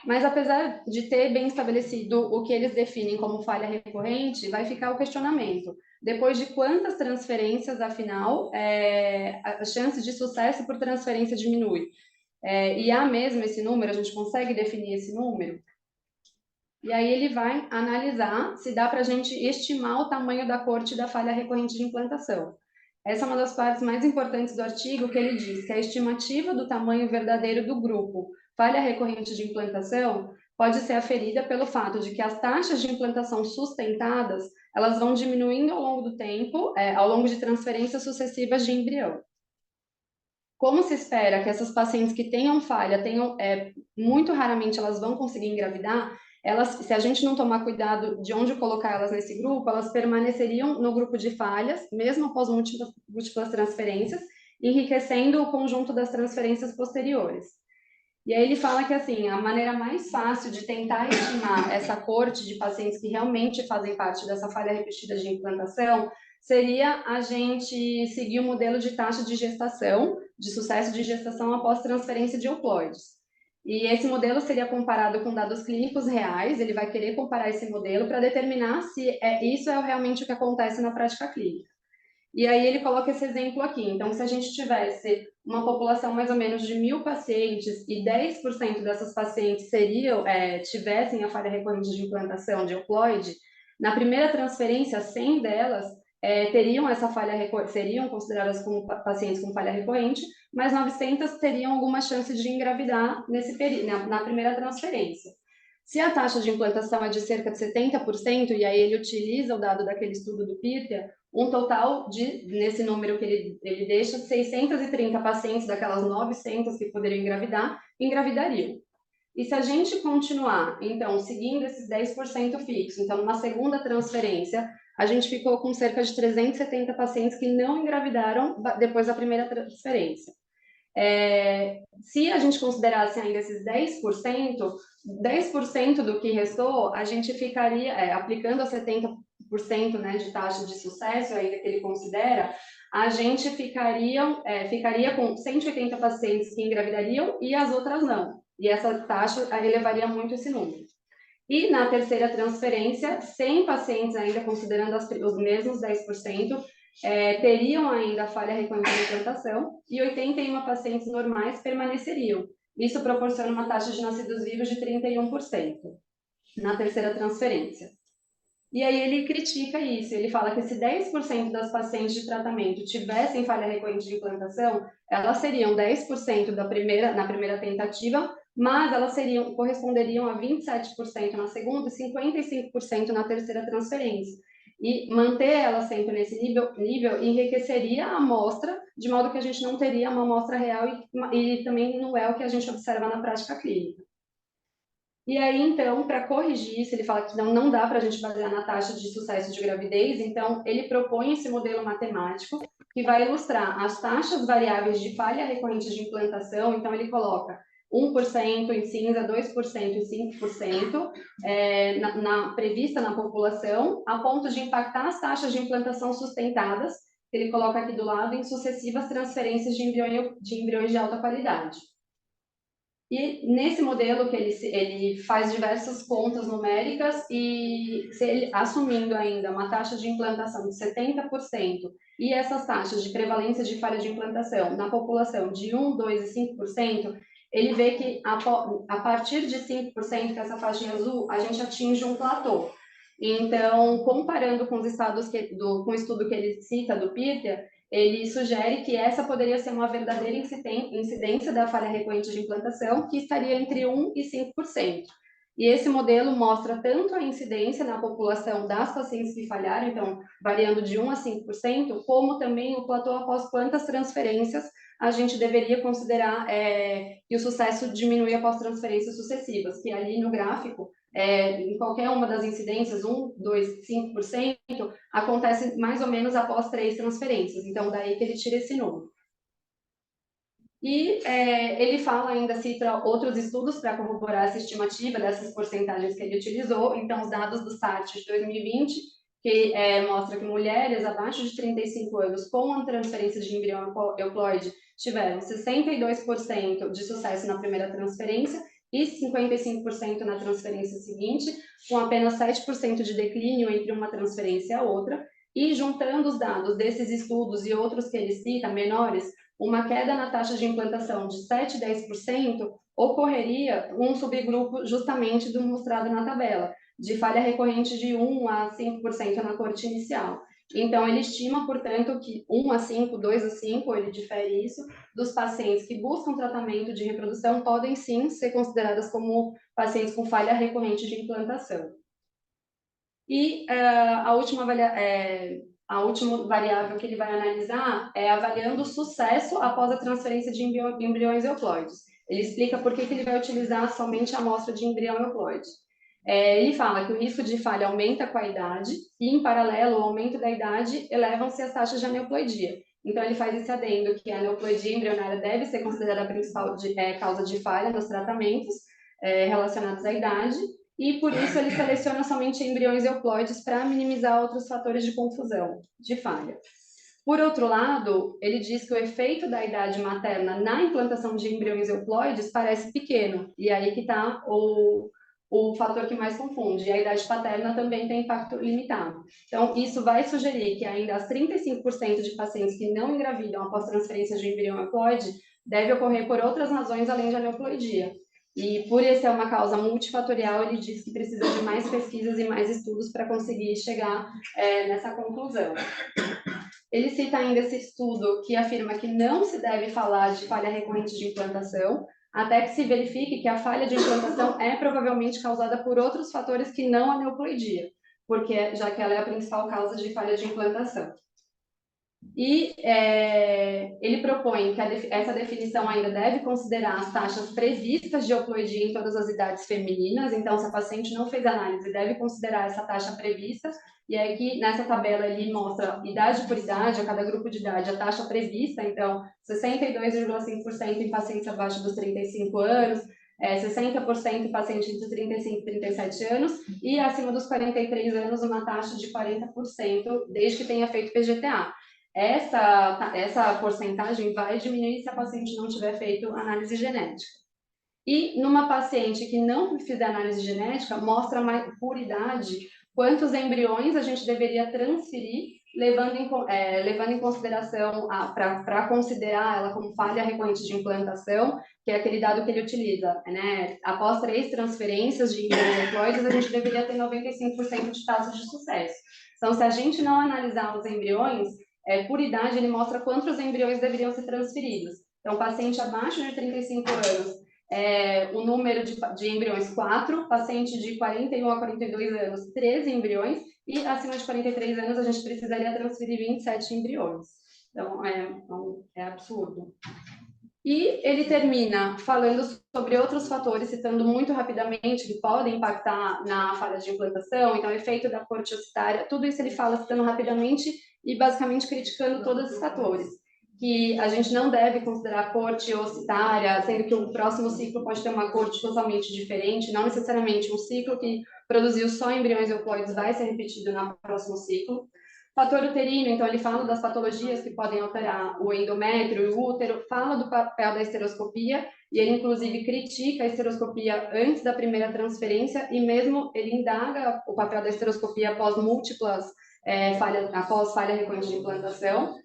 Mas apesar de ter bem estabelecido o que eles definem como falha recorrente, vai ficar o questionamento. Depois de quantas transferências, afinal, a chance de sucesso por transferência diminui? E há mesmo esse número? A gente consegue definir esse número? E aí ele vai analisar se dá para a gente estimar o tamanho da corte da falha recorrente de implantação. Essa é uma das partes mais importantes do artigo, que ele diz que a estimativa do tamanho verdadeiro do grupo falha recorrente de implantação pode ser aferida pelo fato de que as taxas de implantação sustentadas, elas vão diminuindo ao longo do tempo, ao longo de transferências sucessivas de embrião. Como se espera que essas pacientes que tenham falha, muito raramente elas vão conseguir engravidar, se a gente não tomar cuidado de onde colocar elas nesse grupo, elas permaneceriam no grupo de falhas, mesmo após múltiplas transferências, enriquecendo o conjunto das transferências posteriores. E aí ele fala que, assim, a maneira mais fácil de tentar estimar essa corte de pacientes que realmente fazem parte dessa falha repetida de implantação seria a gente seguir o modelo de taxa de gestação, de sucesso de gestação após transferência de euploides. E esse modelo seria comparado com dados clínicos reais, ele vai querer comparar esse modelo para determinar se isso é realmente o que acontece na prática clínica. E aí ele coloca esse exemplo aqui. Então, se a gente tivesse uma população mais ou menos de 1.000 pacientes e 10% dessas pacientes tivessem a falha recorrente de implantação de euploide, na primeira transferência, 100 delas seriam consideradas como pacientes com falha recorrente, mas 900 teriam alguma chance de engravidar na primeira transferência. Se a taxa de implantação é de cerca de 70%, e aí ele utiliza o dado daquele estudo do Pirter, um total nesse número que ele deixa, 630 pacientes daquelas 900 que poderiam engravidariam. E se a gente continuar, então, seguindo esses 10% fixo, então, numa segunda transferência, a gente ficou com cerca de 370 pacientes que não engravidaram depois da primeira transferência. Se a gente considerasse ainda esses 10% do que restou, a gente ficaria, aplicando a 70%, né, de taxa de sucesso, ainda que ele considera, a gente ficaria com 180 pacientes que engravidariam e as outras não. E essa taxa elevaria muito esse número. E na terceira transferência, 100 pacientes ainda, considerando os mesmos 10%, teriam ainda falha recorrente de implantação e 81 pacientes normais permaneceriam. Isso proporciona uma taxa de nascidos vivos de 31% na terceira transferência. E aí ele critica isso, ele fala que se 10% das pacientes de tratamento tivessem falha recorrente de implantação, elas seriam 10% na primeira tentativa, mas elas corresponderiam a 27% na segunda e 55% na terceira transferência. E manter ela sempre nesse nível enriqueceria a amostra, de modo que a gente não teria uma amostra real e também não é o que a gente observa na prática clínica. E aí, então, para corrigir isso, ele fala que não dá para a gente basear na taxa de sucesso de gravidez, então ele propõe esse modelo matemático que vai ilustrar as taxas variáveis de falha recorrente de implantação, então ele coloca 1% em cinza, 2% e 5% prevista na população, a ponto de impactar as taxas de implantação sustentadas, que ele coloca aqui do lado, em sucessivas transferências de embriões de alta qualidade. E nesse modelo que ele faz diversas contas numéricas e assumindo ainda uma taxa de implantação de 70% e essas taxas de prevalência de falha de implantação na população de 1, 2 e 5%, ele vê que a partir de 5%, que é essa faixinha azul, a gente atinge um platô. Então, comparando com os estados com o estudo que ele cita do PIRTA, ele sugere que essa poderia ser uma verdadeira incidência da falha recorrente de implantação, que estaria entre 1% e 5%. E esse modelo mostra tanto a incidência na população das pacientes que falharam, então, variando de 1% a 5%, como também o platô após quantas transferências a gente deveria considerar que o sucesso diminui após transferências sucessivas, que ali no gráfico, em qualquer uma das incidências, 1%, 2%, 5%, acontece mais ou menos após 3 transferências. Então, daí que ele tira esse número. E ele fala ainda, cita outros estudos para corroborar essa estimativa dessas porcentagens que ele utilizou. Então, os dados do SART de 2020, que mostra que mulheres abaixo de 35 anos com a transferência de embrião euploide tiveram 62% de sucesso na primeira transferência e 55% na transferência seguinte, com apenas 7% de declínio entre uma transferência e a outra. E juntando os dados desses estudos e outros que ele cita, menores, uma queda na taxa de implantação de 7% a 10% ocorreria um subgrupo justamente do mostrado na tabela, de falha recorrente de 1% a 5% na corte inicial. Então, ele estima, portanto, que 1 a 5, 2 a 5, ele difere isso, dos pacientes que buscam tratamento de reprodução podem sim ser consideradas como pacientes com falha recorrente de implantação. E a última variável que ele vai analisar é avaliando o sucesso após a transferência de embriões euploides. Ele explica por que ele vai utilizar somente a amostra de embrião euploide. Ele fala que o risco de falha aumenta com a idade e, em paralelo, o aumento da idade elevam-se as taxas de aneuploidia. Então, ele faz esse adendo que a aneuploidia embrionária deve ser considerada a principal causa de falha nos tratamentos relacionados à idade, e por isso ele seleciona somente embriões euploides para minimizar outros fatores de confusão, de falha. Por outro lado, ele diz que o efeito da idade materna na implantação de embriões euploides parece pequeno, e aí que está o fator que mais confunde. E a idade paterna também tem impacto limitado. Então, isso vai sugerir que ainda as 35% de pacientes que não engravidam após transferência de embrião euploide deve ocorrer por outras razões além de aneuploidia. E por isso é uma causa multifatorial, ele diz que precisa de mais pesquisas e mais estudos para conseguir chegar nessa conclusão. Ele cita ainda esse estudo que afirma que não se deve falar de falha recorrente de implantação, até que se verifique que a falha de implantação é provavelmente causada por outros fatores que não a aneuploidia, já que ela é a principal causa de falha de implantação. E ele propõe que essa definição ainda deve considerar as taxas previstas de euploidia em todas as idades femininas, então se a paciente não fez análise, deve considerar essa taxa prevista, e aqui nessa tabela ele mostra idade por idade, a cada grupo de idade, a taxa prevista, então 62,5% em pacientes abaixo dos 35 anos, 60% em pacientes entre 35 e 37 anos, e acima dos 43 anos uma taxa de 40%, desde que tenha feito PGTA. Essa porcentagem vai diminuir se a paciente não tiver feito análise genética. E numa paciente que não fizer análise genética, mostra mais por idade quantos embriões a gente deveria transferir levando em consideração, para considerar ela como falha recorrente de implantação, que é aquele dado que ele utiliza, né? Após 3 transferências de embriões haploides, a gente deveria ter 95% de taxa de sucesso. Então, se a gente não analisar os embriões, por idade, ele mostra quantos embriões deveriam ser transferidos. Então, paciente abaixo de 35 anos, o número de embriões 4, paciente de 41 a 42 anos, 13 embriões, e acima de 43 anos a gente precisaria transferir 27 embriões. Então, é absurdo. E ele termina falando sobre outros fatores, citando muito rapidamente, que podem impactar na falha de implantação, então, efeito da corte ocitária, tudo isso ele fala citando rapidamente e basicamente criticando todos esses fatores. Que a gente não deve considerar a corte ocitária, sendo que o próximo ciclo pode ter uma corte totalmente diferente, não necessariamente um ciclo que produziu só embriões euploides vai ser repetido no próximo ciclo. Fator uterino, então ele fala das patologias que podem alterar o endométrio e o útero, fala do papel da esteroscopia, e ele inclusive critica a esteroscopia antes da primeira transferência, e mesmo ele indaga o papel da esteroscopia após múltiplas após falha recorrente de implantação.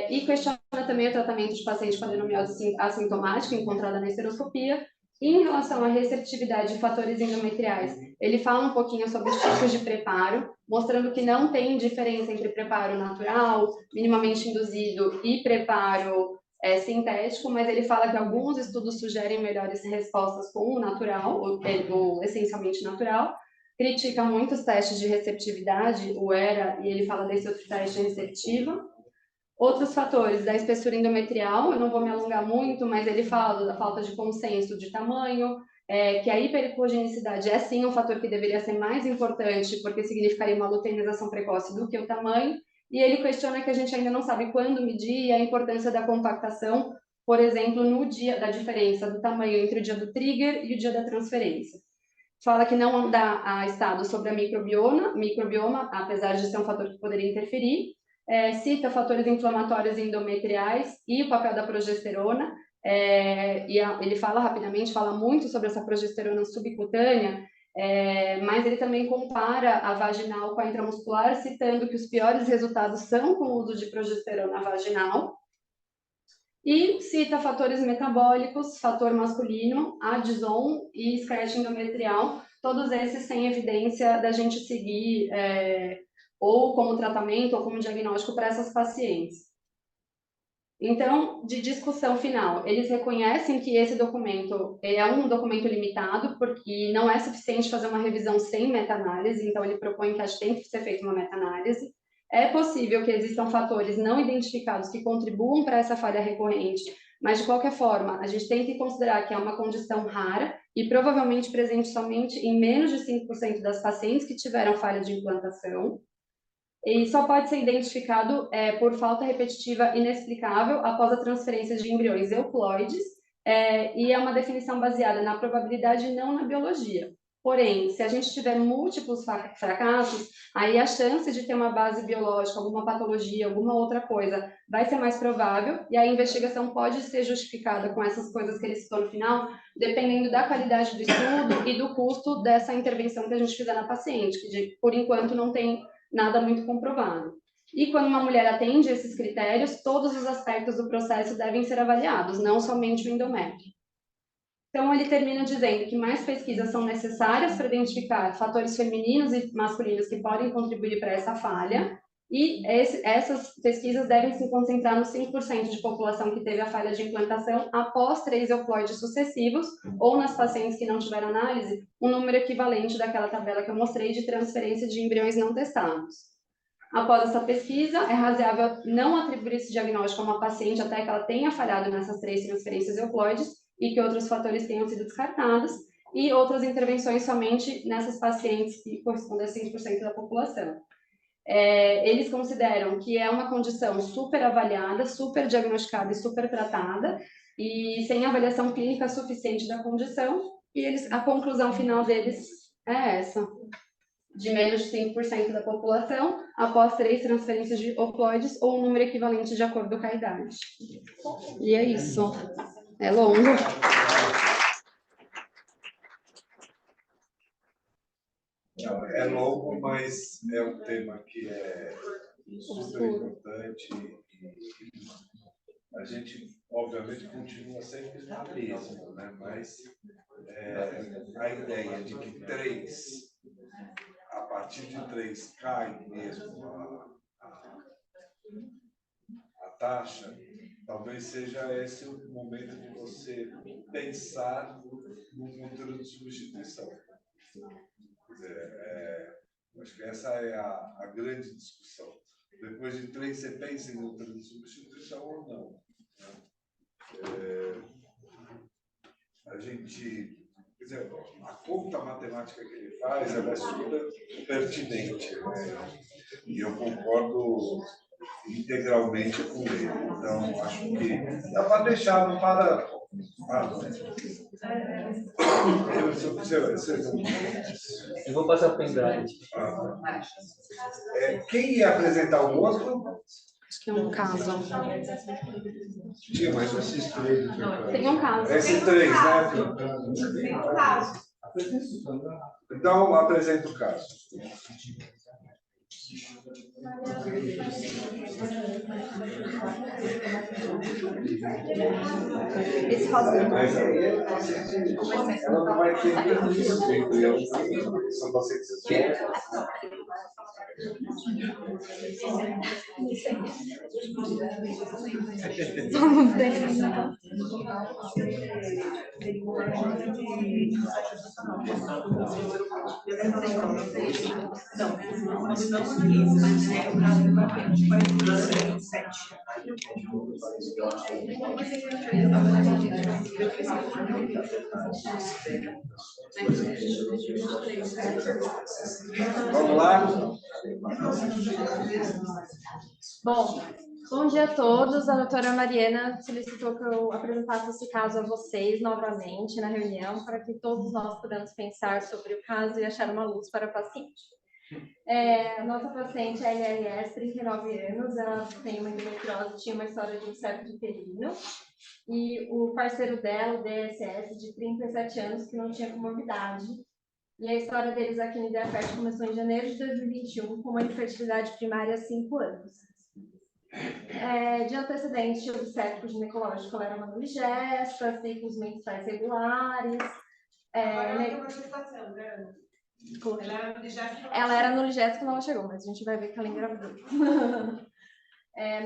E questiona também o tratamento de paciente com adenomiose assintomática encontrada na esteroscopia. Em relação à receptividade de fatores endometriais, ele fala um pouquinho sobre os tipos de preparo, mostrando que não tem diferença entre preparo natural, minimamente induzido, e preparo sintético, mas ele fala que alguns estudos sugerem melhores respostas com o natural, ou essencialmente natural. Critica muitos testes de receptividade, o ERA, e ele fala desse outro teste receptiva. Outros fatores da espessura endometrial, eu não vou me alongar muito, mas ele fala da falta de consenso de tamanho, que a hipericogenicidade é sim um fator que deveria ser mais importante, porque significaria uma luteinização precoce do que o tamanho, e ele questiona que a gente ainda não sabe quando medir e a importância da compactação, por exemplo, no dia da diferença do tamanho entre o dia do trigger e o dia da transferência. Fala que não dá estado sobre a microbioma, apesar de ser um fator que poderia interferir. Cita fatores inflamatórios endometriais e o papel da progesterona, ele fala rapidamente, fala muito sobre essa progesterona subcutânea, mas ele também compara a vaginal com a intramuscular, citando que os piores resultados são com o uso de progesterona vaginal, e cita fatores metabólicos, fator masculino, Addison e scratch endometrial, todos esses sem evidência da gente seguir ou como tratamento ou como diagnóstico para essas pacientes. Então, de discussão final, eles reconhecem que esse documento é um documento limitado, porque não é suficiente fazer uma revisão sem meta-análise, então ele propõe que tem que ser feita uma meta-análise. É possível que existam fatores não identificados que contribuam para essa falha recorrente, mas de qualquer forma, a gente tem que considerar que é uma condição rara e provavelmente presente somente em menos de 5% das pacientes que tiveram falha de implantação. E só pode ser identificado por falta repetitiva inexplicável após a transferência de embriões euploides, e é uma definição baseada na probabilidade e não na biologia. Porém, se a gente tiver múltiplos fracassos, aí a chance de ter uma base biológica, alguma patologia, alguma outra coisa, vai ser mais provável, e a investigação pode ser justificada com essas coisas que ele citou no final, dependendo da qualidade do estudo e do custo dessa intervenção que a gente fizer na paciente, que por enquanto não tem nada muito comprovado. E quando uma mulher atende esses critérios, todos os aspectos do processo devem ser avaliados, não somente o endométrio. Então, ele termina dizendo que mais pesquisas são necessárias para identificar fatores femininos e masculinos que podem contribuir para essa falha, e essas pesquisas devem se concentrar nos 5% de população que teve a falha de implantação após 3 euploides sucessivos, ou nas pacientes que não tiveram análise, um número equivalente daquela tabela que eu mostrei de transferência de embriões não testados. Após essa pesquisa, é razoável não atribuir esse diagnóstico a uma paciente até que ela tenha falhado nessas 3 transferências euploides e que outros fatores tenham sido descartados, e outras intervenções somente nessas pacientes que correspondem a 5% da população. Eles consideram que é uma condição super avaliada, super diagnosticada e super tratada, e sem avaliação clínica suficiente da condição, e a conclusão final deles é essa: de menos de 5% da população, após 3 transferências de euploides, ou um número equivalente de acordo com a idade. E é isso. É longo. Não, é longo, mas é um tema que é super importante. A gente, obviamente, continua sempre na mesma, né? Mas a ideia de que 3, a partir de 3, cai mesmo a taxa, talvez seja esse o momento de você pensar no útero de substituição. Quer dizer, acho que essa é a grande discussão. Depois de 3, você pensa em útero de substituição ou não, né? A gente, quer dizer, a conta matemática que ele faz, ela é super pertinente, né? E eu concordo integralmente com ele. Então, acho que dá para deixar, não para... Eu vou passar para o pendrive. Quem ia apresentar o outro? Acho que é um caso. Tinha mais esses 3. Tem um caso. Esses 3, né? Tem um caso. Então, apresenta o caso. Esse rosinha. Mas aí ela não vai ter isso. São vocês. Vamos ver. Vamos lá? Bom dia a todos. A doutora Mariana solicitou que eu apresentasse esse caso a vocês novamente na reunião, para que todos nós pudéssemos pensar sobre o caso e achar uma luz para a paciente. A nossa paciente é LLS, 39 anos, ela tem uma endometriose, tinha uma história de inseto uterino, e o parceiro dela, o DSS, de 37 anos, que não tinha comorbidade. E a história deles aqui no Ideafert começou em janeiro de 2021, com uma infertilidade primária há 5 anos. De antecedente obstétrico ginecológico, ela era uma nuligesta, ciclos menstruais regulares. Ela era nuligesta quando ela chegou, mas a gente vai ver que ela engravidou.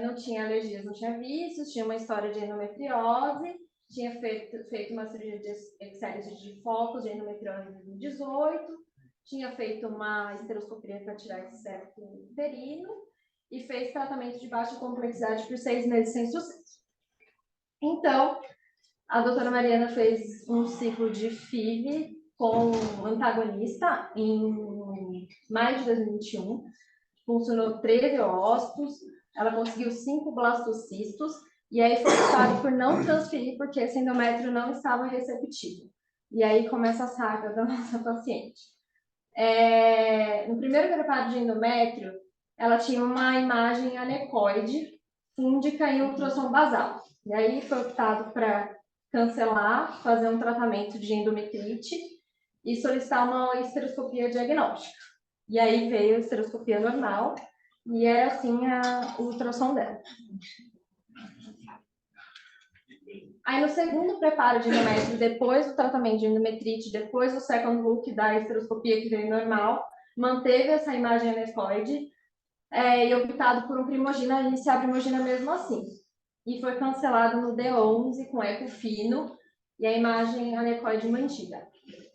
Não tinha alergias, não tinha vícios, tinha uma história de endometriose, tinha feito uma cirurgia de exército de focos de endometriose em 2018, tinha feito uma esteroscopia para tirar esse septo uterino e fez tratamento de baixa complexidade por 6 meses sem sucesso. Então, a doutora Mariana fez um ciclo de FIV com antagonista em maio de 2021, funcionou 13 ócitos, ela conseguiu 5 blastocistos, e aí foi optado por não transferir, porque esse endométrio não estava receptivo. E aí começa a saga da nossa paciente. No primeiro preparo de endométrio, ela tinha uma imagem anecoide, fúndica e ultrassom basal. E aí foi optado para cancelar, fazer um tratamento de endometrite e solicitar uma esteroscopia diagnóstica. E aí veio a esteroscopia normal, e era assim o ultrassom dela. Aí no segundo preparo de endométrio, depois do tratamento de endometrite, depois do second look da esteroscopia que veio normal, manteve essa imagem anecoide e optado por um primogina, iniciar a primogina mesmo assim. E foi cancelado no D11 com eco fino e a imagem anecoide mantida.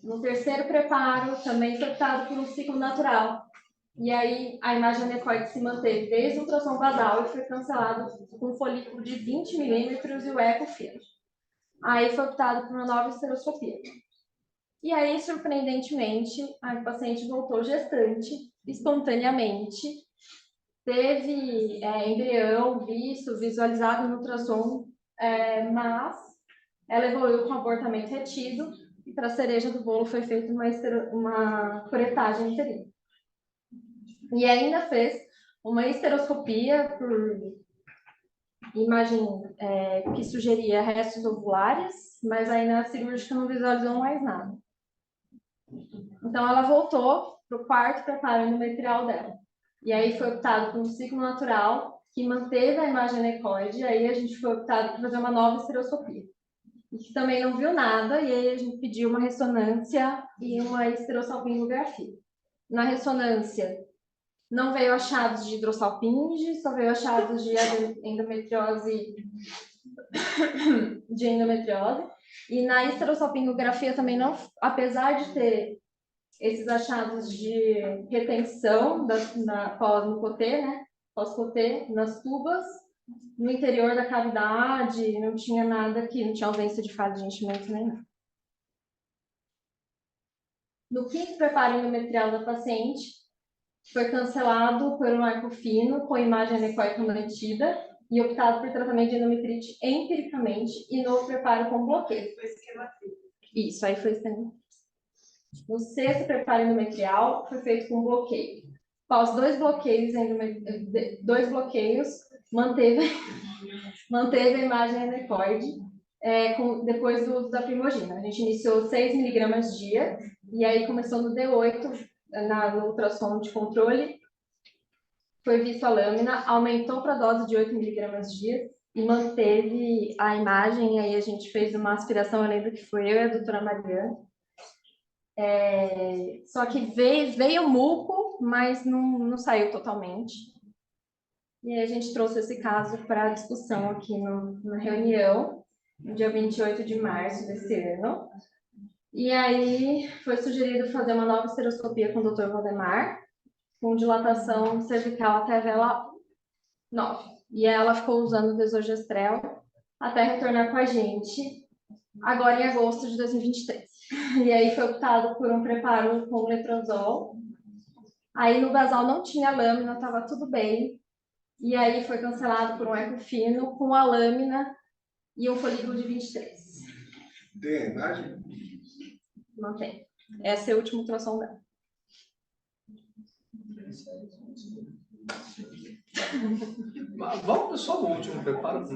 No terceiro preparo, também foi optado por um ciclo natural. E aí a imagem anecoide se manteve desde o ultrassom basal e foi cancelado com um folículo de 20 milímetros e o eco fino. Aí foi optado por uma nova esteroscopia. E aí, surpreendentemente, a paciente voltou gestante, espontaneamente, teve embrião visto, visualizado no ultrassom, mas ela evoluiu com abortamento retido e para a cereja do bolo foi feita uma curetagem uterina. E ainda fez uma esteroscopia por imagem que sugeria restos ovulares, mas aí na cirúrgica não visualizou mais nada. Então ela voltou para o quarto preparo endometrial dela. E aí foi optado por um ciclo natural que manteve a imagem anecoide, e aí a gente foi optado por fazer uma nova estereoscopia. E que também não viu nada, e aí a gente pediu uma ressonância e uma esterossalpingografia. Na ressonância, não veio achados de hidrossalpinge, só veio achados de endometriose, e na esterossalpingografia também não, apesar de ter esses achados de retenção no cotê, né? Pós-cotê, nas tubas, no interior da cavidade, não tinha nada aqui, não tinha ausência de fase de enchimento nem nada. No quinto preparo endometrial da paciente, foi cancelado por um arco fino com imagem anecoica mantida e optado por tratamento de endometrite empiricamente e novo preparo com bloqueio. Isso, aí foi esquema. No sexto preparo endometrial, foi feito com bloqueio. Após dois bloqueios, manteve a imagem anecoide depois do uso da primogina. A gente iniciou 6 mg dia, e aí começou no D8, no ultrassom de controle, foi visto a lâmina, aumentou para a dose de 8 mg dia e manteve a imagem. Aí a gente fez uma aspiração, eu lembro que foi eu e a doutora Mariana. Só que veio muco, mas não saiu totalmente. E aí a gente trouxe esse caso para discussão aqui na reunião, no dia 28 de março desse ano. E aí foi sugerido fazer uma nova esteroscopia com o Dr. Valdemar, com dilatação cervical até a vela 9. E ela ficou usando o desogestrel até retornar com a gente, agora em agosto de 2023. E aí foi optado por um preparo com letrozol. Aí no basal não tinha lâmina, estava tudo bem. E aí foi cancelado por um eco fino com a lâmina e um folículo de 23. Tem a imagem? Não tem. Esse é o último ultrassom dela. Vamos só no último preparo.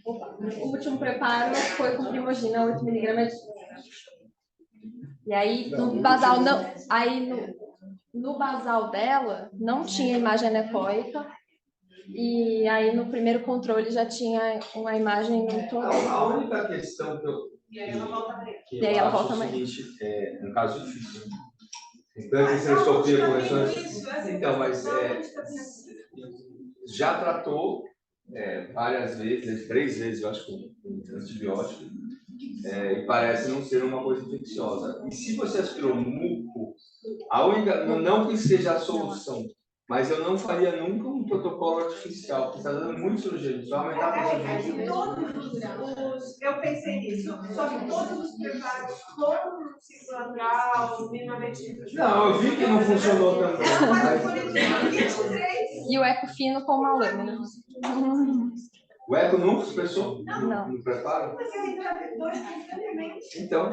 O último preparo foi com primogina 8 mg. E aí no basal não, aí no basal dela não tinha imagem anecoica. E aí no primeiro controle já tinha uma imagem muito. A única questão que eu E aí ela volta amanhã. É um caso difícil. Então, a esteroscopia com ressonância. Então, mas já tratou várias vezes, 3 vezes, eu acho, com antibiótico, e parece não ser uma coisa infecciosa. E se você aspirou muco, a única, não que seja a solução, mas eu não faria nunca um protocolo artificial, porque está dando muito sujeito. Vai aumentar a Todos eu pensei nisso, só que todos os preparos foram ciclo natural, minimamente. Não, eu vi que não funcionou também. E o eco fino com uma lâmina. O eco nunca expressou? Não. No preparo? Mas ela engravidou espontaneamente. Então,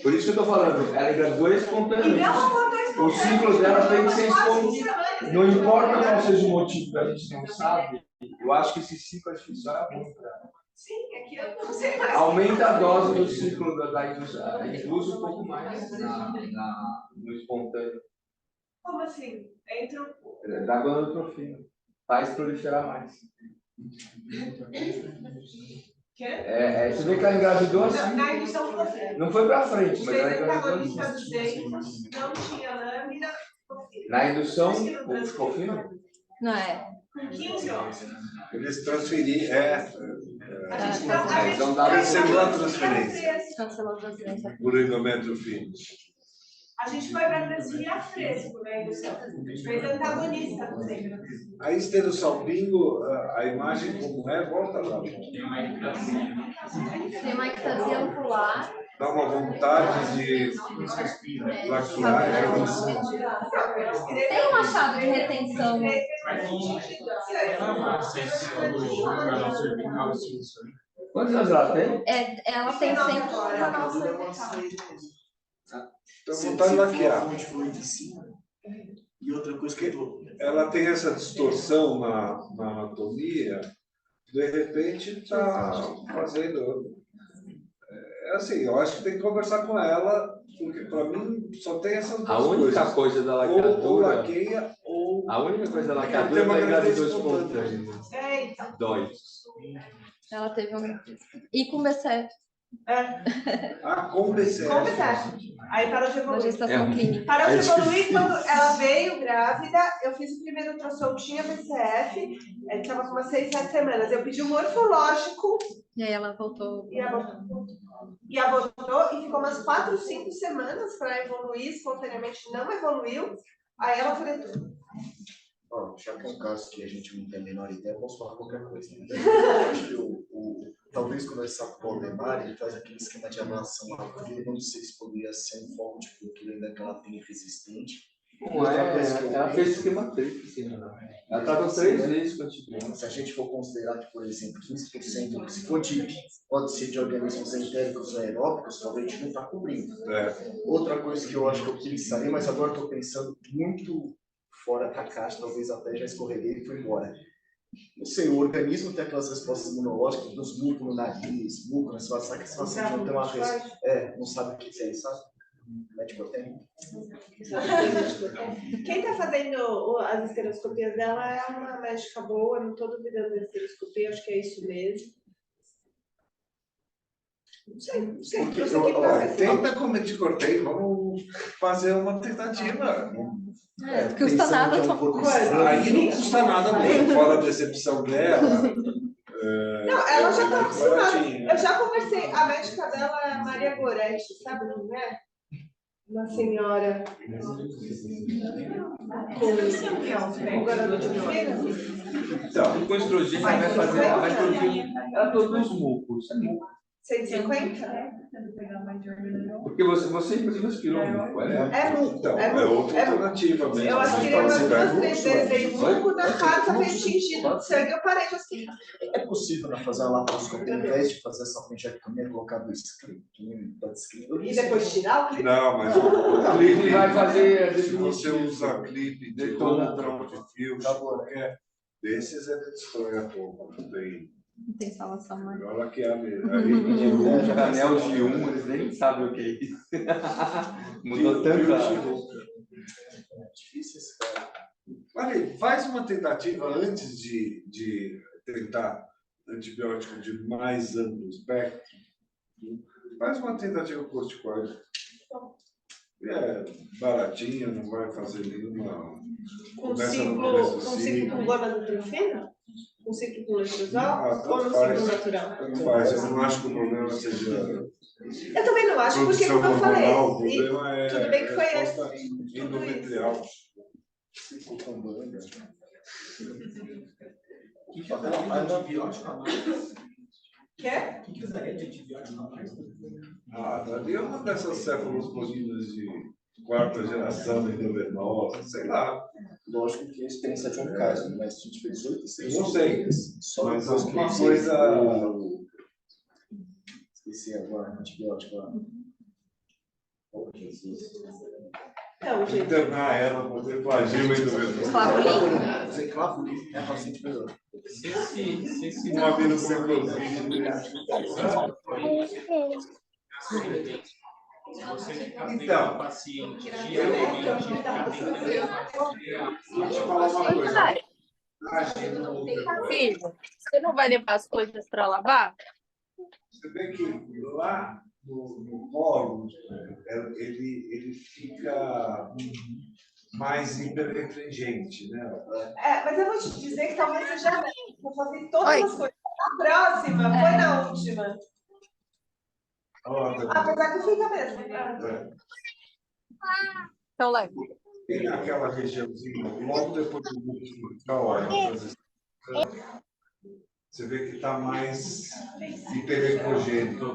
por isso que eu estou falando, ela engravidou espontaneamente. Então, O ciclo dela tem que ser espontâneo. Não importa qual seja o motivo que a gente não sabe, eu acho que esse ciclo artificial é bom para ela. Sim, é que eu não sei mais. Aumenta a dose do ciclo da indústria, induz um pouco mais no espontâneo. Como assim? Entra o. Da gonadotrofina. Faz proliferar mais. Você vê que ela engravidou assim. Na indução foi. Não foi para frente, mas ela O engravidou antagonista assim. dos dentes não tinha lâmina. Na indução, ficou fino? Não é? Com 15 horas. Eles transferiram. Então dá Cancelou a transferência Cancelou a transferência. por endométrio fino. A gente foi para transferir a fresco, né, indução. A gente fez antagonista também. A esterossalpingo, a imagem como é, volta lá. Tem uma ectasia ampullar. Dá uma vontade de lacular. Tem um achado de retenção. Quantos anos ela tem? Ela tem sempre Então, vontade de laquear. E outra coisa que eu tô... Ela tem essa distorção na anatomia, de repente está fazendo. Assim, eu acho que tem que conversar com ela, porque para mim só tem essas duas A única coisas. coisa da Ou laqueadura. laqueia ou A única coisa lá que a Tem dor uma é gravidez gravidez espontânea. Então. Dói. Ela teve E com BCF, Ah, com BCF. Com BCF. Aí parou de na evoluir. gestação clínica. Parou de É evoluir difícil. quando ela veio grávida. Eu fiz o primeiro ultrassom, tinha BCF. Ela estava com umas 6, 7 semanas. Eu pedi um morfológico E aí ela voltou. e abortou. E abortou e ficou umas 4, 5 semanas para evoluir. Espontaneamente não evoluiu. Aí ela fretou. Ó, já que é um caso que a gente não tem a menor ideia, eu posso falar qualquer coisa. Né? Acho que talvez conversar com o Valdemar, ele faz aquele esquema de avaliação à frio, não sei se poderia ser um foco de cultura ainda que ela tem resistente. Não é, ela fez esquema tríplice, né? Ela estava 3 vezes com antibiótico. Se a gente for considerar que, por exemplo, 15%, se for pode ser de organismos entéricos ou aeróbicos, talvez a gente não está cobrindo. Outra coisa que eu acho que eu pensaria, mas agora estou pensando muito fora da caixa, talvez até já escorreguei e foi embora. Não sei, o organismo tem aquelas respostas imunológicas dos mucos no nariz, muco nas suas sacas, você não tem uma resposta. Não sabe o que é isso, sabe? Médico tem. Quem está fazendo as esteroscopias dela é uma médica boa, não estou duvidando da esteroscopia, acho que é isso mesmo. Não sei. Porque, Você que ó, pensa. tenta como eu te cortei, vamos fazer uma tentativa. Custa nada Aí não custa nada mesmo, fora a decepção dela. Não, ela já está acostumada. baratinho. Eu já conversei, a médica dela é a Maria Goretti, sabe quem é? Uma senhora com garoto de filho. Então, Com estrogênio, ela vai fazer, ela vai produzir ela produz mucos. 150? Porque você inclusive aspirou muco, É muco. então, é outra alternativa mesmo. Eu aspirei umas 2, 3 vezes, veio muco da casa, veio tingido de sangue, eu parei de aspirar. É possível fazer uma laparoscopia, ao invés de fazer essa apendectomia, colocar do script, E depois tirar o clipe? Não, mas O clipe vai fazer a se você definitiva. usa clipe de troca de fios, qualquer desses é destrói a polpa, não tem. Não tem salvação, né? Olha que a Canel de 1, eles nem sabem o que é isso. Mudou tanto. Difícil esse cara. Olha, faz uma tentativa antes de tentar antibiótico de mais amplo espectro. Faz uma tentativa corticoide. É baratinha, não vai fazer nenhuma. Com ciclo com gonadotrofina? Com ciclo com letrozol? Ou no ciclo natural? Não faz, eu não acho que o problema seja. Eu também não acho, porque como eu falei, o problema é tudo bem que foi resposta esse. endometrial. Ciclo com banda. Quer? Daria uma dessas cefalosporinas de quarta geração endovenosa, sei lá. Lógico que a experiência de um caso, mas a gente fez 8 6 Eu não sei, só mas depois que alguma eu coisa. Esqueci agora, antibiótico lá. Oh, Jesus. Não, gente. Internar ela para ter flagelo endovenoso. Clavulin? Você clavulin é paciente melhor. Se Uma vírus cefaloso. Se você ficar Então. vendo o paciente diariamente, Vou te falar uma coisa. Filho, você não vai levar as coisas para lavar? Você vê que lá no colo, ele fica mais hiperrefringente, né? Mas eu vou te dizer que talvez seja. Vou fazer todas as coisas. A próxima foi na última. Apesar que fica mesmo. Então leva. Tem aquela regiãozinha, logo depois do músculo, você vê que está mais hiperrecogênico.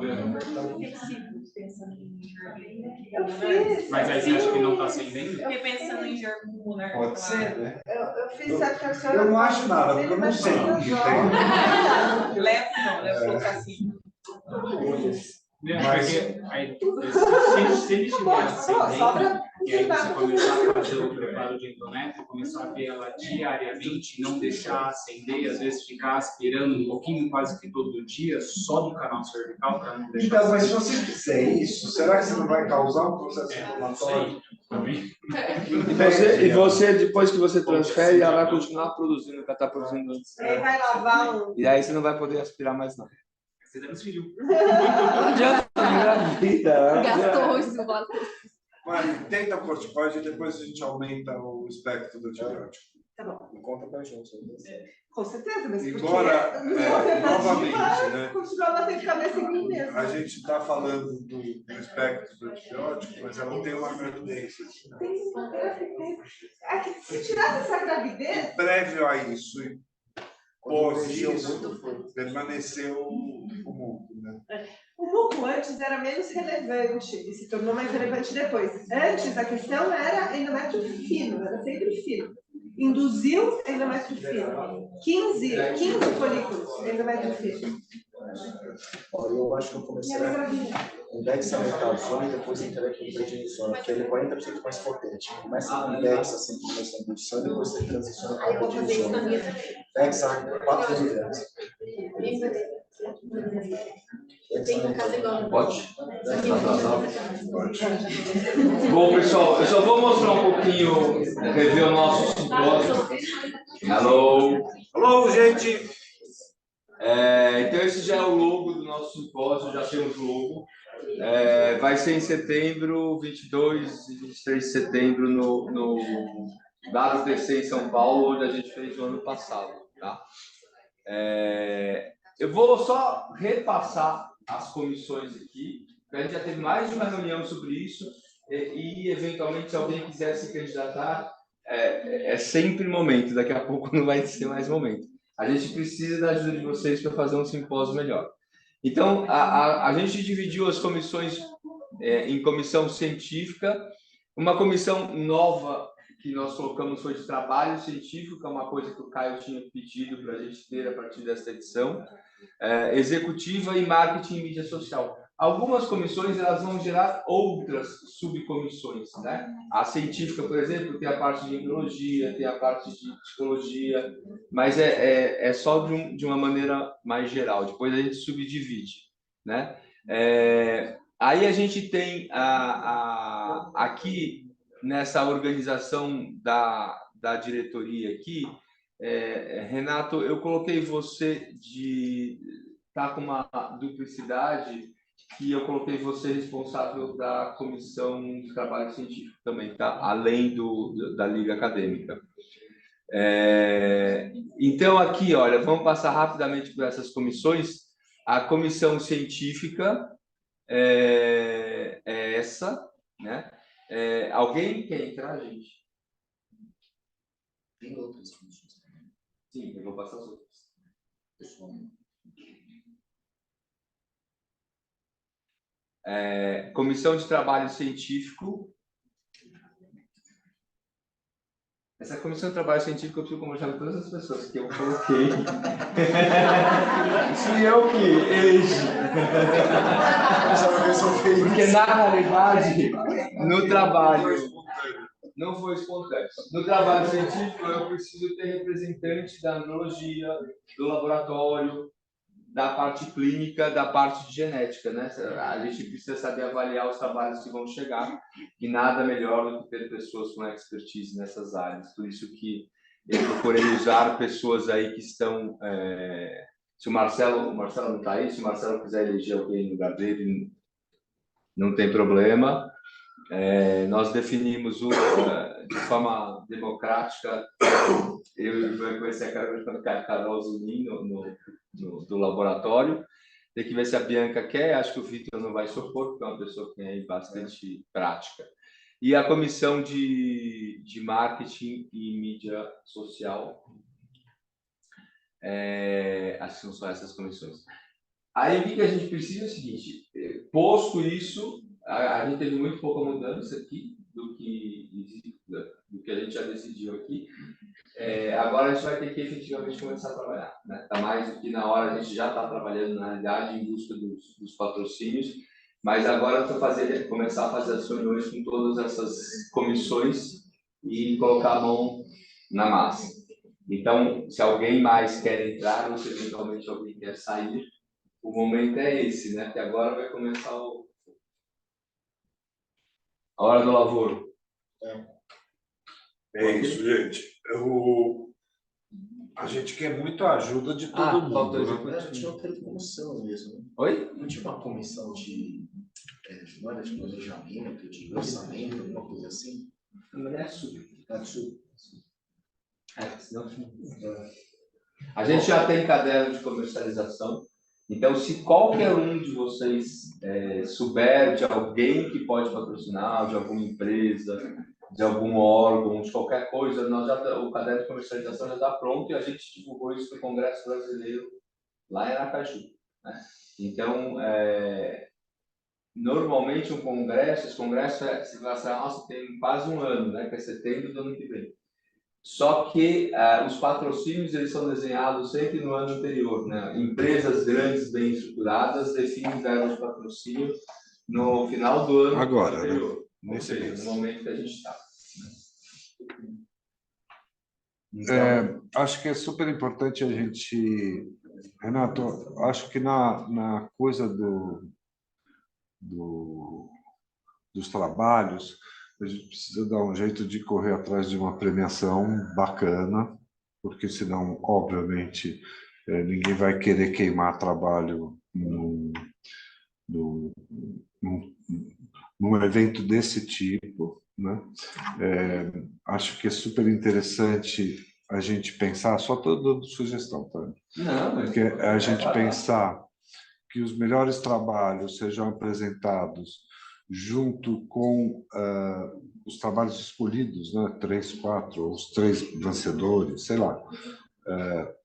Eu fiz. mas aí você acha que não está acendendo? Fiquei pensando em germo pulmonar. Pode ser, né? Eu fiz, sabe que a senhora. Eu não acho nada, porque eu não sei o que tem. Levo não, levo assim. Porque aí, se ele estiver ascendente, e aí você Sobra começar a fazer o preparo de endométrio, começar a ver ela diariamente, não deixar acender, às vezes ficar aspirando um pouquinho quase que todo dia, só do canal cervical, para não deixar Então, mas se acender. você fizer isso, será que você não vai causar um processo Não inflamatório? sei, também. E você, depois que você transfere, ela vai continuar produzindo o que ela está produzindo antes. Aí vai lavar um. E aí você não vai poder aspirar mais nada. Você transferiu. Não adianta, engravida. Gastou isso, bota. Mas tenta o corticoide e depois a gente aumenta o espectro do antibiótico. Tá bom. Conta pra gente. Com certeza, mas Embora, novamente, né? Continua batendo de cabeça em mim mesmo. A gente está falando do espectro do antibiótico, mas ela tem uma gravidez. Tem uma gravidez. É que se tirasse essa gravidez, Prévio a isso e Quando pós mexeu isso, muito foi. permaneceu o muco, né? o muco antes era menos relevante e se tornou mais relevante depois. Antes, a questão era endométrio fino, era sempre fino. Induziu endométrio fino. 15 folículos endométrio fino. Olha, eu acho que eu comecei com dexametasona e depois entrei com prednisona, que ele é 40% mais potente. Começa com dex, assim, começa a indução, e depois você transiciona para prednisona. Dexa, 4 miligramas. Pode? Bom, pessoal, eu só vou mostrar um pouquinho, rever o nosso simpósio. Hello! Alô, gente! Então, esse já é o logo do nosso simpósio, já temos o logo. Vai ser em setembro, 22 e 23 de setembro, no WTC em São Paulo, onde a gente fez o ano passado. Tá? Eu vou só repassar as comissões aqui, porque a gente já teve mais de uma reunião sobre isso, e eventualmente, se alguém quiser se candidatar, é sempre momento, daqui a pouco não vai ser mais momento. A gente precisa da ajuda de vocês para fazer um simpósio melhor. Então, a gente dividiu as comissões em comissão científica. Uma comissão nova que nós colocamos foi de trabalho científico, que é uma coisa que o Caio tinha pedido para a gente ter a partir desta edição. Executiva e marketing e mídia social. Algumas comissões elas vão gerar outras subcomissões, né? A científica, por exemplo, tem a parte de embriologia, tem a parte de psicologia, mas é só de uma maneira mais geral. Depois a gente subdivide, né? Aí a gente tem aqui nessa organização da diretoria aqui, Renato, eu coloquei você tá com uma duplicidade, que eu coloquei você responsável da comissão de trabalho científico também, tá? Além da liga acadêmica. Então aqui, olha, vamos passar rapidamente por essas comissões. A comissão científica é essa, né? Alguém quer entrar, gente? Tem outras comissões. Sim, eu vou passar as outras. Comissão de Trabalho Científico. Essa comissão de trabalho científico eu preciso conversar com todas as pessoas que eu coloquei. Fui eu que elegi. Porque, na realidade, no trabalho... Não foi espontâneo. No trabalho científico, eu preciso ter representante da andrologia, do laboratório, da parte clínica, da parte de genética, né? A gente precisa saber avaliar os trabalhos que vão chegar, e nada melhor do que ter pessoas com expertise nessas áreas. Por isso que eu procurei usar pessoas aí que estão... Se o Marcelo não está aí, se o Marcelo quiser eleger alguém no lugar dele, não tem problema. Nós definimos de forma democrática, eu vou conhecer a Carol Zunin do laboratório, tem que ver se a Bianca quer, acho que o Vitor não vai supor, porque é uma pessoa que tem bastante prática. E a comissão de marketing e mídia social, acho que são só essas comissões. Aí o que a gente precisa é o seguinte, posto isso, a gente teve muito pouca mudança aqui do que a gente já decidiu aqui. Agora a gente vai ter que efetivamente começar a trabalhar, né? Tá mais do que na hora, a gente já está trabalhando na realidade em busca dos patrocínios, Mas agora eu estou começar a fazer as reuniões com todas essas comissões e colocar a mão na massa. Então, se alguém mais quer entrar ou se eventualmente alguém quer sair, o momento é esse, né? Que agora vai começar a hora do lavoro. É isso, gente. A gente quer muito a ajuda de todo mundo. Faltou Né? Tinha uma comissão mesmo. Né? Oi? Não tinha uma comissão não era de planejamento, de orçamento, alguma coisa assim? A gente já tem caderno de comercialização. Então, se qualquer um de vocês souber de alguém que pode patrocinar, de alguma empresa, de algum órgão, de qualquer coisa, o caderno de comercialização já está pronto e a gente divulgou isso no Congresso Brasileiro lá em Aracaju. Né? Então, normalmente esse congresso você vai achar, nossa, tem quase um ano, né? Que é setembro do ano que vem. Só que os patrocínios eles são desenhados sempre no ano anterior, né? Empresas grandes, bem estruturadas, definem verbas de patrocínio no final do ano Agora, anterior. né? Ou seja, no momento que a gente está. Acho que é super importante a gente... Renato, acho que na coisa dos trabalhos, a gente precisa dar um jeito de correr atrás de uma premiação bacana, porque senão, obviamente, ninguém vai querer queimar trabalho num evento desse tipo, né? Acho que é super interessante a gente pensar, só estou dando sugestão, tá? Não, porque a gente pensar que os melhores trabalhos sejam apresentados junto com os trabalhos escolhidos, né? 3, 4, ou os 3 vencedores, sei lá,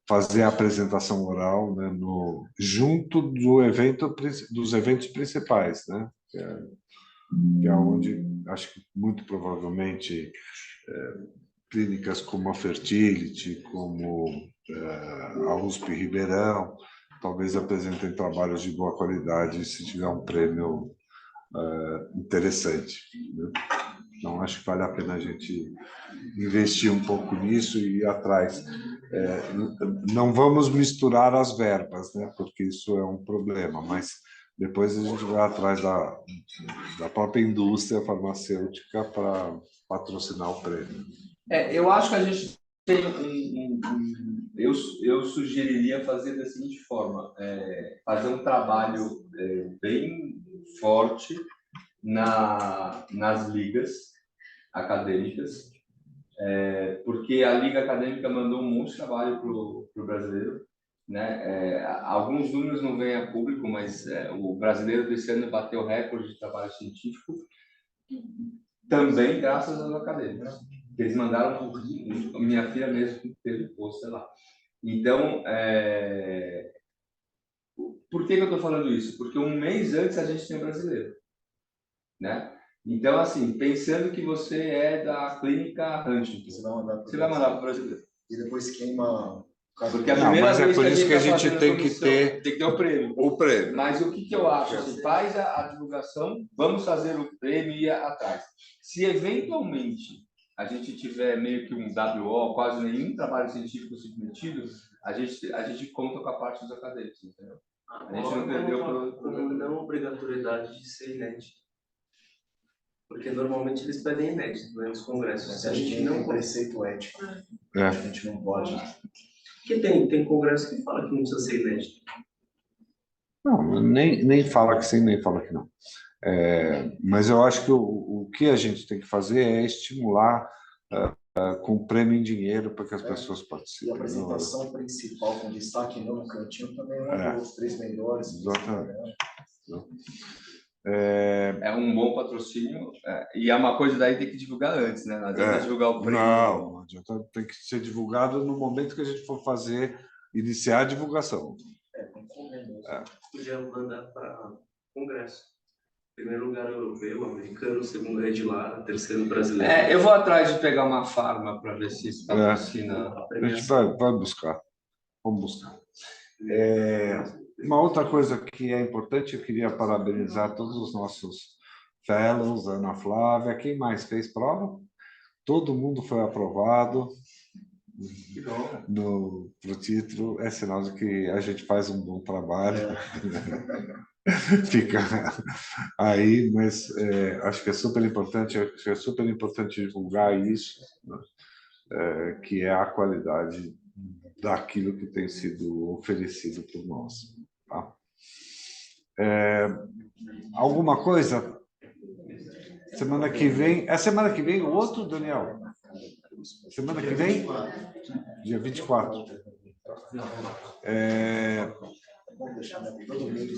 fazer a apresentação oral, né? Junto dos eventos principais, né? Que é onde, acho que muito provavelmente, clínicas como a Fertility, como a USP Ribeirão, talvez apresentem trabalhos de boa qualidade se tiver um prêmio interessante. Né? Então, acho que vale a pena a gente investir um pouco nisso e ir atrás. Não vamos misturar as verbas, né? Porque isso é um problema, mas depois a gente vai atrás da própria indústria farmacêutica para patrocinar o prêmio. Eu acho que a gente tem eu sugeriria fazer da seguinte forma, fazer um trabalho bem forte nas ligas acadêmicas, porque a Liga Acadêmica mandou um monte de trabalho para o brasileiro. Né? Alguns números não vêm a público, mas o brasileiro desse ano bateu recorde de trabalho científico, também graças aos acadêmicos. Eles mandaram, minha filha mesmo teve posto, sei lá. Então, por que eu estou falando isso? Porque um mês antes a gente tem o brasileiro. Né? Então, assim, pensando que você é da clínica Huntington, você vai mandar para o brasileiro. E depois queima... Porque a primeira vez por isso que a tá gente tem que ter o prêmio. O prêmio. Mas o que eu acho? Assim, faz a divulgação, vamos fazer o prêmio e ir atrás. Se eventualmente a gente tiver meio que um WO, quase nenhum trabalho científico submetido, a gente conta com a parte dos acadêmicos, entendeu? A gente não perdeu não obrigatoriedade de ser inédito. Porque normalmente eles pedem inédito, né, nos congressos. Se a gente não tem preceito ético, a gente não pode. Porque tem congresso que fala que não precisa ser inédito. Não, nem fala que sim, nem fala que não. Mas eu acho que o que a gente tem que fazer é estimular com prêmio em dinheiro para que as pessoas participem. E a apresentação principal com destaque no cantinho também é os 3 melhores. Exatamente. É um bom patrocínio e é uma coisa daí tem que divulgar antes, né? Não adianta divulgar o prêmio. Não adianta, tem que ser divulgado no momento que a gente for iniciar a divulgação. Podia mandar para congresso. Primeiro lugar europeu, americano, segundo é de lá, terceiro brasileiro. Eu vou atrás de pegar uma farma para ver se isso patrocina. A gente vai buscar. Vamos buscar. Uma outra coisa que é importante, eu queria parabenizar todos os nossos fellows, Ana Flávia, quem mais fez prova? Todo mundo foi aprovado pro título, é sinal de que a gente faz um bom trabalho. Fica aí, mas acho que é super importante, divulgar isso, né? Que é a qualidade daquilo que tem sido oferecido por nós. Tá? Alguma coisa? Semana que vem. É semana que vem o outro, Daniel? Semana que vem? Dia 24.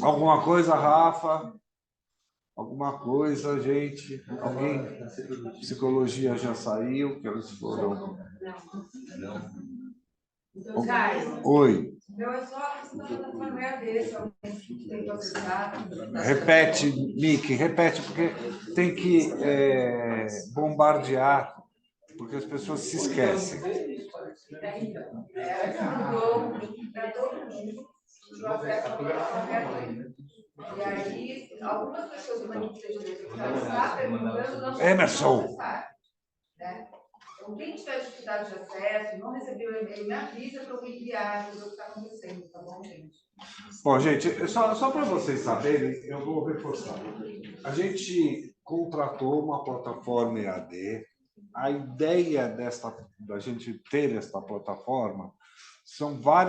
Alguma coisa, Rafa? Alguma coisa, gente? Alguém? Psicologia já saiu, que eles foram. Oi. Repete, Mickey, repete, porque tem que bombardear, porque as pessoas se esquecem. E aí, algumas pessoas do Manifesto de Direito está perguntando, não Emerson! Né? Então, quem tiver dificuldade de acesso, não recebeu o e-mail, me avisa para eu enviar o que está acontecendo, tá bom, gente? Bom, gente, só para vocês saberem, eu vou reforçar. A gente contratou uma plataforma EAD. A ideia da gente ter esta plataforma são várias